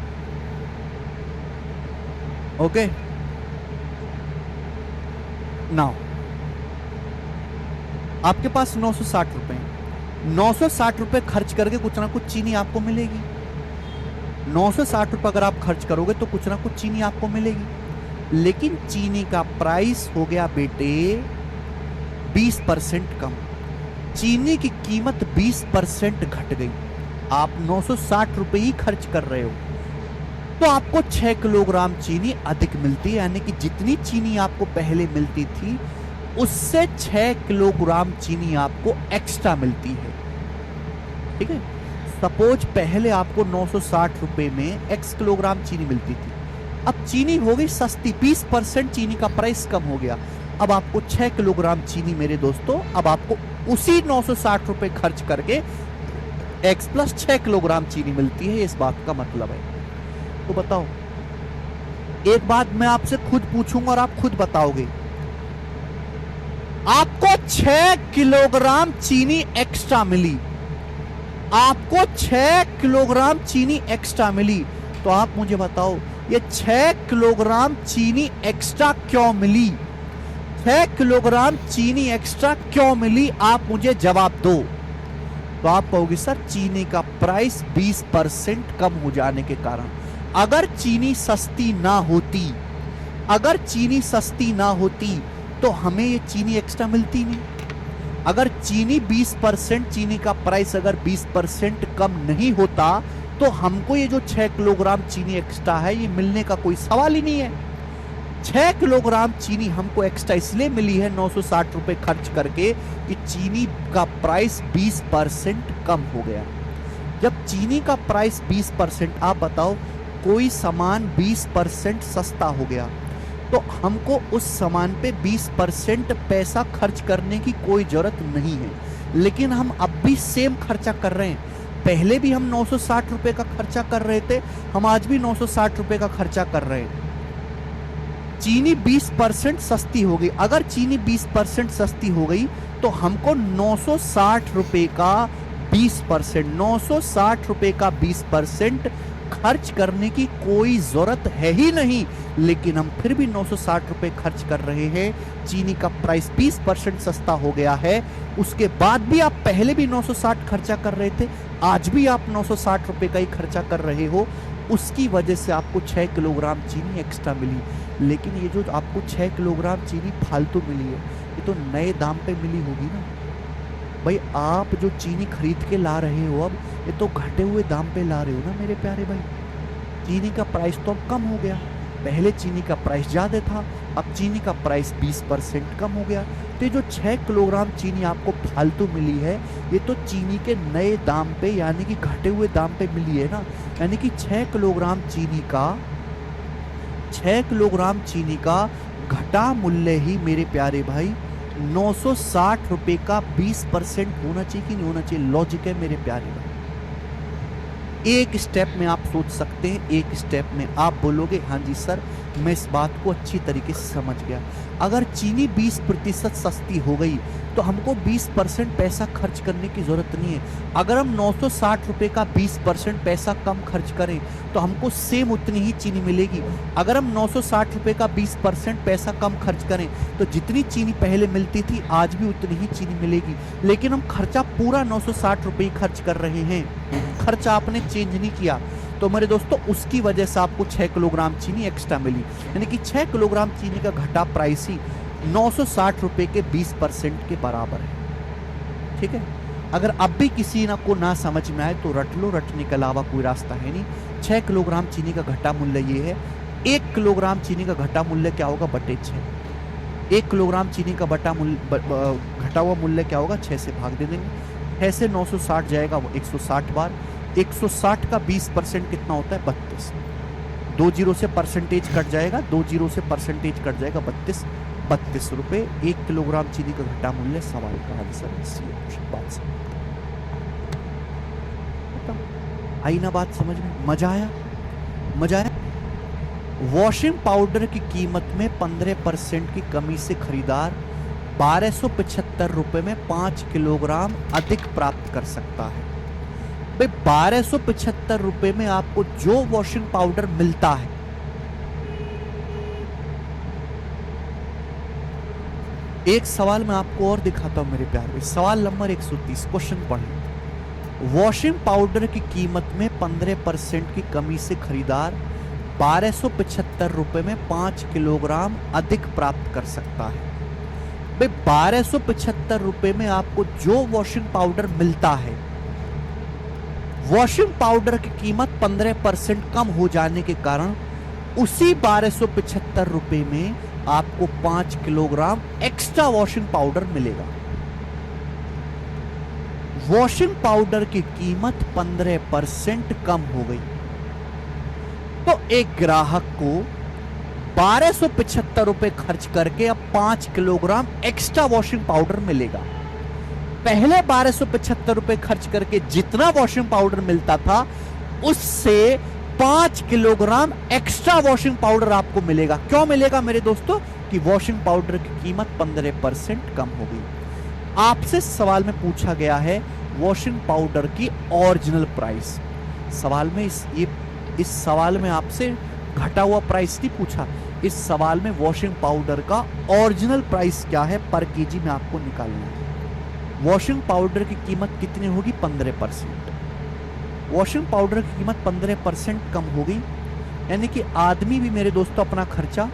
ओके, नाउ आपके पास 960 रुपए हैं। 960 रुपए खर्च करके कुछ ना कुछ चीनी आपको मिलेगी। 960 रुपए अगर आप खर्च करोगे तो कुछ ना कुछ चीनी आपको मिलेगी। लेकिन चीनी का प्राइस हो गया बेटे 20% कम। चीनी की कीमत 20% घट गई। आप 960 रुपए ही खर्च कर रहे हो तो आपको 6 किलोग्राम चीनी अधिक मिलती है। यानी कि जितनी चीनी आपको पहले मिलती थी उससे 6 किलोग्राम चीनी आपको एक्स्ट्रा मिलती है। ठीक है, सपोज पहले आपको 960 रुपए में x किलोग्राम चीनी मिलती थी, अब चीनी हो गई सस्ती, 20% चीनी का प्राइस कम हो गया। अब आपको 6 किलोग्राम चीनी मेरे दोस्तों, अब आपको उसी 960 रुपए खर्च करके x प्लस 6 किलोग्राम चीनी मिलती है। इस बात का मतलब है। तो बताओ, एक बात मैं आपसे खुद पूछूंगा और आप खुद बताओगे। आपको 6 किलोग्राम चीनी एक्स्ट्रा मिली, आपको 6 किलोग्राम चीनी एक्स्ट्रा मिली, तो आप मुझे बताओ ये 6 किलोग्राम चीनी एक्स्ट्रा क्यों मिली? 6 किलोग्राम चीनी एक्स्ट्रा क्यों मिली? आप मुझे जवाब दो। तो आप कहोगे सर चीनी का प्राइस 20% कम हो जाने के कारण। अगर चीनी सस्ती ना होती, अगर चीनी सस्ती ना होती तो हमें ये चीनी एक्स्ट्रा मिलती नहीं। अगर चीनी 20% चीनी का प्राइस अगर 20% कम नहीं होता तो हमको ये जो 6 किलोग्राम चीनी एक्स्ट्रा है ये मिलने का कोई सवाल ही नहीं है। 6 किलोग्राम चीनी हमको एक्स्ट्रा इसलिए मिली है 960 रुपए खर्च करके कि चीनी का प्राइस 20% कम हो गया। जब चीनी का प्राइस 20%, आप बताओ कोई सामान 20% सस्ता हो गया तो हमको उस सामान पे 20% पैसा खर्च करने की कोई जरूरत नहीं है, लेकिन हम अब भी सेम खर्चा कर रहे हैं। पहले भी हम 960 रुपए का खर्चा कर रहे थे, हम आज भी 960 रुपए का खर्चा कर रहे हैं। चीनी 20% सस्ती हो गई, अगर चीनी 20% सस्ती हो गई तो हमको 960 रुपए का 20%, 960 रुपए का 20% खर्च करने की कोई जरूरत है ही नहीं, लेकिन हम फिर भी 960 रुपए खर्च कर रहे हैं। चीनी का प्राइस 20% सस्ता हो गया है, उसके बाद भी आप पहले भी 960 खर्चा कर रहे थे, आज भी आप 960 रुपए का ही खर्चा कर रहे हो। उसकी वजह से आपको 6 किलोग्राम चीनी एक्स्ट्रा मिली। लेकिन ये जो आपको 6 किलोग्राम चीनी फालतू मिली है, ये तो नए दाम पे मिली होगी ना भाई। आप जो चीनी खरीद के ला रहे हो अब, ये तो घटे हुए दाम पे ला रहे हो ना मेरे प्यारे भाई। चीनी का प्राइस तो अब कम हो गया, पहले चीनी का प्राइस ज्यादा था, अब चीनी का प्राइस 20% कम हो गया। तो ये जो 6 किलोग्राम चीनी आपको फालतू मिली है, ये तो चीनी के नए दाम पे यानी कि घटे हुए दाम पे मिली है ना। यानी कि 6 किलोग्राम चीनी का घटा मूल्य ही मेरे प्यारे भाई 960 रुपए का 20% होना चाहिए कि नहीं होना चाहिए। लॉजिक है मेरे प्यारे भाई। एक स्टेप में आप सोच सकते हैं, एक स्टेप में आप बोलोगे हाँ जी सर मैं इस बात को अच्छी तरीके से समझ गया। अगर चीनी 20% सस्ती हो गई तो हमको 20% पैसा खर्च करने की जरूरत नहीं है। अगर हम 960 रुपए का 20% पैसा कम खर्च करें तो हमको सेम उतनी ही चीनी मिलेगी। अगर हम 960 रुपए का 20% पैसा कम खर्च करें तो जितनी चीनी पहले मिलती थी आज भी उतनी ही चीनी मिलेगी, लेकिन हम खर्चा पूरा 960 रुपए ही खर्च कर रहे हैं, खर्चा आपने चेंज नहीं किया। तो मेरे दोस्तों उसकी वजह से आपको 6 किलोग्राम चीनी एक्स्ट्रा मिली, यानी कि 6 किलोग्राम चीनी का घटा प्राइस ही 960 रुपए के 20% के बराबर है। ठीक है, अगर अब भी किसी को ना समझ में आए तो रट लो, रटने के अलावा कोई रास्ता है नहीं। 6 किलोग्राम चीनी का घटा मूल्य ये है। 1 किलोग्राम चीनी का घटा मूल्य क्या होगा? बटे 6। 1 किलोग्राम चीनी का घटा हुआ मूल्य क्या होगा? 6 से भाग दे देंगे। 6 से 960 जाएगा वो 160 बार। 160 का 20% कितना होता है? 32। 2 जीरो से परसेंटेज कट जाएगा, 2 जीरो से परसेंटेज कट जाएगा 32 रुपए 1 किलोग्राम चीनी का घटा मूल्य। सवाल का आंसर बात आई ना? बात समझ में? मजा आया? मजा आया? वॉशिंग पाउडर की कीमत में 15% की कमी से खरीदार 1275 रुपए में 5 किलोग्राम अधिक प्राप्त कर सकता है। भाई 1275 रुपए में आपको जो वॉशिंग पाउडर मिलता है, एक सवाल मैं आपको और दिखाता हूं मेरे प्यारे। सवाल नंबर 130, क्वेश्चन पढ़ें। वॉशिंग पाउडर की कीमत में 15% की कमी से खरीदार 1275 रुपए में 5 किलोग्राम अधिक प्राप्त कर सकता है। भाई 1275 रुपए में आपको जो वॉशिंग पाउडर मिलता है, वॉशिंग पाउडर की कीमत 15% कम हो जाने के कारण उसी 1275 रुपए में आपको 5 किलोग्राम एक्स्ट्रा वॉशिंग पाउडर मिलेगा। वॉशिंग पाउडर की कीमत 15% कम हो गई तो एक ग्राहक को 1275 रुपए खर्च करके अब 5 किलोग्राम एक्स्ट्रा वॉशिंग पाउडर मिलेगा। पहले 1275 रुपए खर्च करके जितना वॉशिंग पाउडर मिलता था उससे 5 किलोग्राम एक्स्ट्रा वॉशिंग पाउडर आपको मिलेगा। क्यों मिलेगा मेरे दोस्तों? कि वॉशिंग पाउडर की कीमत 15% कम हो गई। आपसे सवाल में पूछा गया है वॉशिंग पाउडर की ओरिजिनल प्राइस। सवाल में इस सवाल में आपसे घटा हुआ प्राइस नहीं पूछा, इस सवाल में वॉशिंग पाउडर का ओरिजिनल प्राइस क्या है पर केजी में आपको निकालना है। वॉशिंग पाउडर की कीमत कितनी होगी? 15%। वॉशिंग पाउडर की कीमत 15% कम हो गई, यानी कि आदमी भी मेरे दोस्तों अपना खर्चा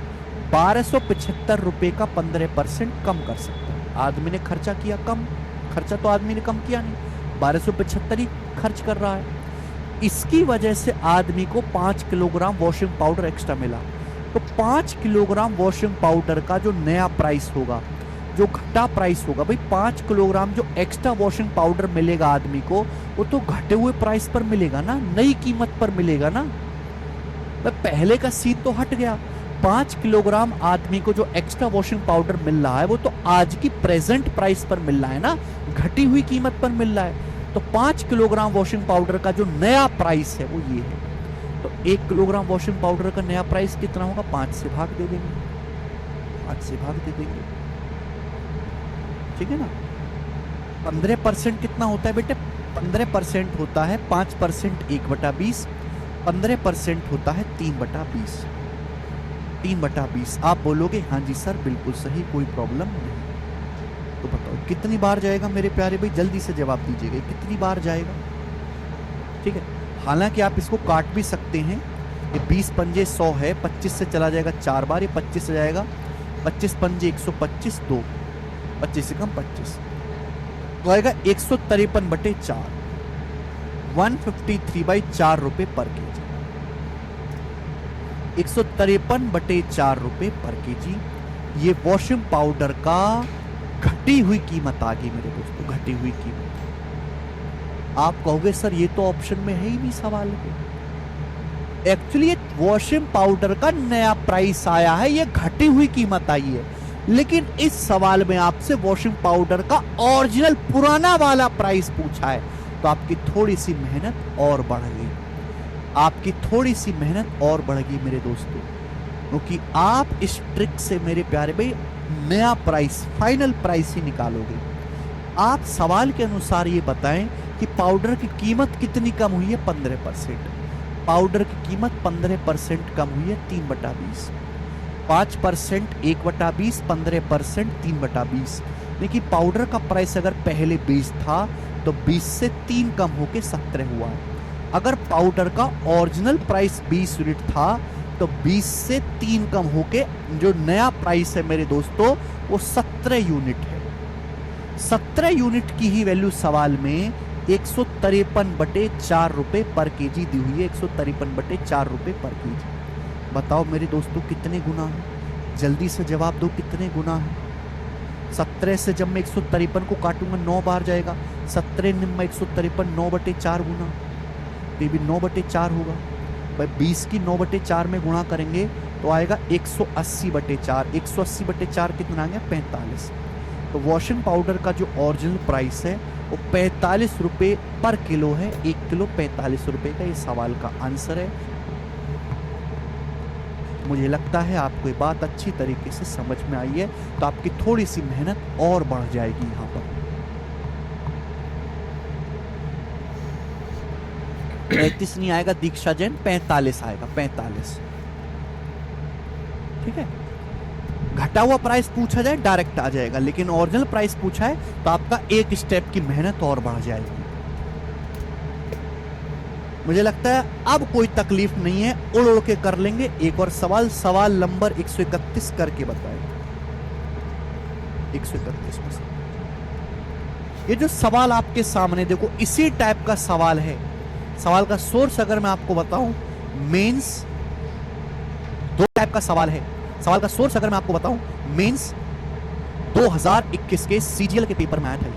1275 रुपए का 15% कम कर सकता है। आदमी ने खर्चा किया कम, खर्चा तो आदमी ने कम किया नहीं, 1275 ही खर्च कर रहा है। इसकी वजह से आदमी को 5 किलोग्राम वॉशिंग पाउडर एक्स्ट्रा मिला। तो 5 किलोग्राम वॉशिंग पाउडर का जो नया प्राइस होगा, जो घटा प्राइस होगा, भाई 5 किलोग्राम जो एक्स्ट्रा वॉशिंग पाउडर मिलेगा आदमी को, वो तो घटे हुए प्राइस पर मिलेगा ना, नई कीमत पर मिलेगा ना। पहले का सीन तो हट गया। 5 किलोग्राम आदमी को जो एक्स्ट्रा वॉशिंग पाउडर मिल रहा है वो तो आज की प्रेजेंट प्राइस पर मिल रहा है ना, घटी हुई कीमत पर मिल रहा है। तो 5 किलोग्राम वॉशिंग पाउडर का जो नया प्राइस है वो ये है। तो 1 किलोग्राम वॉशिंग पाउडर का नया प्राइस कितना होगा? 5 से भाग दे देंगे, 5 से भाग दे देंगे, ठीक है ना। 15% कितना होता है बेटे? 15% होता है 5% 1/20, 15% होता है 3/20, 3/20। आप बोलोगे हाँ जी सर बिल्कुल सही, कोई प्रॉब्लम नहीं। तो बताओ कितनी बार जाएगा मेरे प्यारे भाई, जल्दी से जवाब दीजिएगा, कितनी बार जाएगा? ठीक है, हालांकि आप इसको काट भी सकते हैं। ये 20 पंजे 100 है, 25 से चला जाएगा 4 बार, ये 25 से जाएगा, 25 पंजे 125, 2 25 से कम 25 तो आएगा 153/4, 153/4 रुपए पर केजी, 153/4 रुपए पर केजी। ये वॉशिंग पाउडर का घटी हुई कीमत आ गई मेरे दोस्तों, घटी हुई कीमत। आप कहोगे सर ये तो ऑप्शन में है ही नहीं सवाल में। एक्चुअली वॉशिंग पाउडर का नया प्राइस आया है, ये घटी हुई कीमत आई है, लेकिन इस सवाल में आपसे वॉशिंग पाउडर का ओरिजिनल पुराना वाला प्राइस पूछा है। तो आपकी थोड़ी सी मेहनत और बढ़ गई, आपकी थोड़ी सी मेहनत और बढ़ गई मेरे दोस्तों, क्योंकि आप इस ट्रिक से मेरे प्यारे भाई नया प्राइस, फाइनल प्राइस ही निकालोगे। आप सवाल के अनुसार ये बताएं कि पाउडर की कीमत कितनी कम हुई है? 15%। पाउडर की कीमत 15% कम हुई है 3/20, 5% 1/20, 15% 3/20। देखिए पाउडर का प्राइस अगर पहले 20 था तो 20 से 3 कम होके 17 हुआ है। अगर पाउडर का ओरिजिनल प्राइस 20 यूनिट था तो 20 से 3 कम होके जो नया प्राइस है मेरे दोस्तों वो 17 यूनिट है। 17 यूनिट की ही वैल्यू सवाल में 153/4 रुपए पर केजी दी हुई है, 153/4 रुपए पर केजी। बताओ मेरे दोस्तों कितने गुना है? जल्दी से जवाब दो, कितने गुना है? 17 से जब मैं 153 को काटूंगा 9 बार जाएगा, 17 निम्न 153 9/4 गुना, ये भी 9/4 होगा। भाई 20 की 9/4 में गुणा करेंगे तो आएगा 180/4, 180/4 कितना आ गया? 45। तो वॉशिंग पाउडर का जो ओरिजिनल प्राइस है वो 45 रुपए पर किलो है, 1 किलो 45 रुपए का। ये सवाल का आंसर है। मुझे लगता है आपको ये बात अच्छी तरीके से समझ में आई है, तो आपकी थोड़ी सी मेहनत और बढ़ जाएगी यहां पर। 35 नहीं आएगा दीक्षा जैन, 45 आएगा, 45। ठीक है, घटा हुआ प्राइस पूछा जाए डायरेक्ट आ जाएगा, लेकिन ओरिजिनल प्राइस पूछा है तो आपका एक स्टेप की मेहनत और बढ़ जाएगी। मुझे लगता है अब कोई तकलीफ नहीं है, उड़ उड़ के कर लेंगे। एक और सवाल, सवाल नंबर 131 करके बताए। 131 में ये जो सवाल आपके सामने देखो, इसी टाइप का सवाल है। सवाल का सोर्स अगर मैं आपको बताऊं, मेंस 2 टाइप का सवाल है। सवाल का सोर्स अगर मैं आपको बताऊं, मेंस 2021 के सीजीएल के पेपर में आया था।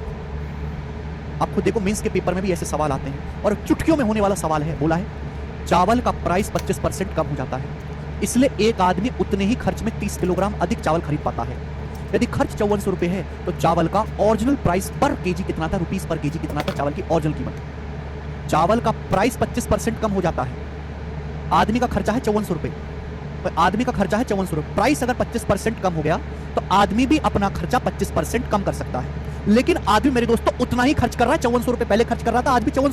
आपको देखो मेंस के पेपर में भी ऐसे सवाल आते हैं और चुटकियों में होने वाला सवाल है। बोला है चावल का प्राइस 25% कम हो जाता है, इसलिए एक आदमी उतने ही खर्च में 30 किलोग्राम अधिक चावल खरीद पाता है। यदि खर्च 5400 रुपए है तो चावल का ओरिजिनल प्राइस पर केजी कितना था? रुपीस पर केजी कितना था चावल की ओरिजिनल कीमत? चावल का प्राइस 25% कम हो जाता है, आदमी का खर्चा है 5400 रुपए, आदमी का खर्चा है 5400 रुपए। प्राइस अगर 25% कम हो गया तो आदमी भी अपना खर्चा 25% कम कर सकता है, लेकिन आदमी मेरे दोस्तों उतना ही खर्च कर रहा है, 5400 रुपए पहले खर्च कर रहा था, आज भी 5400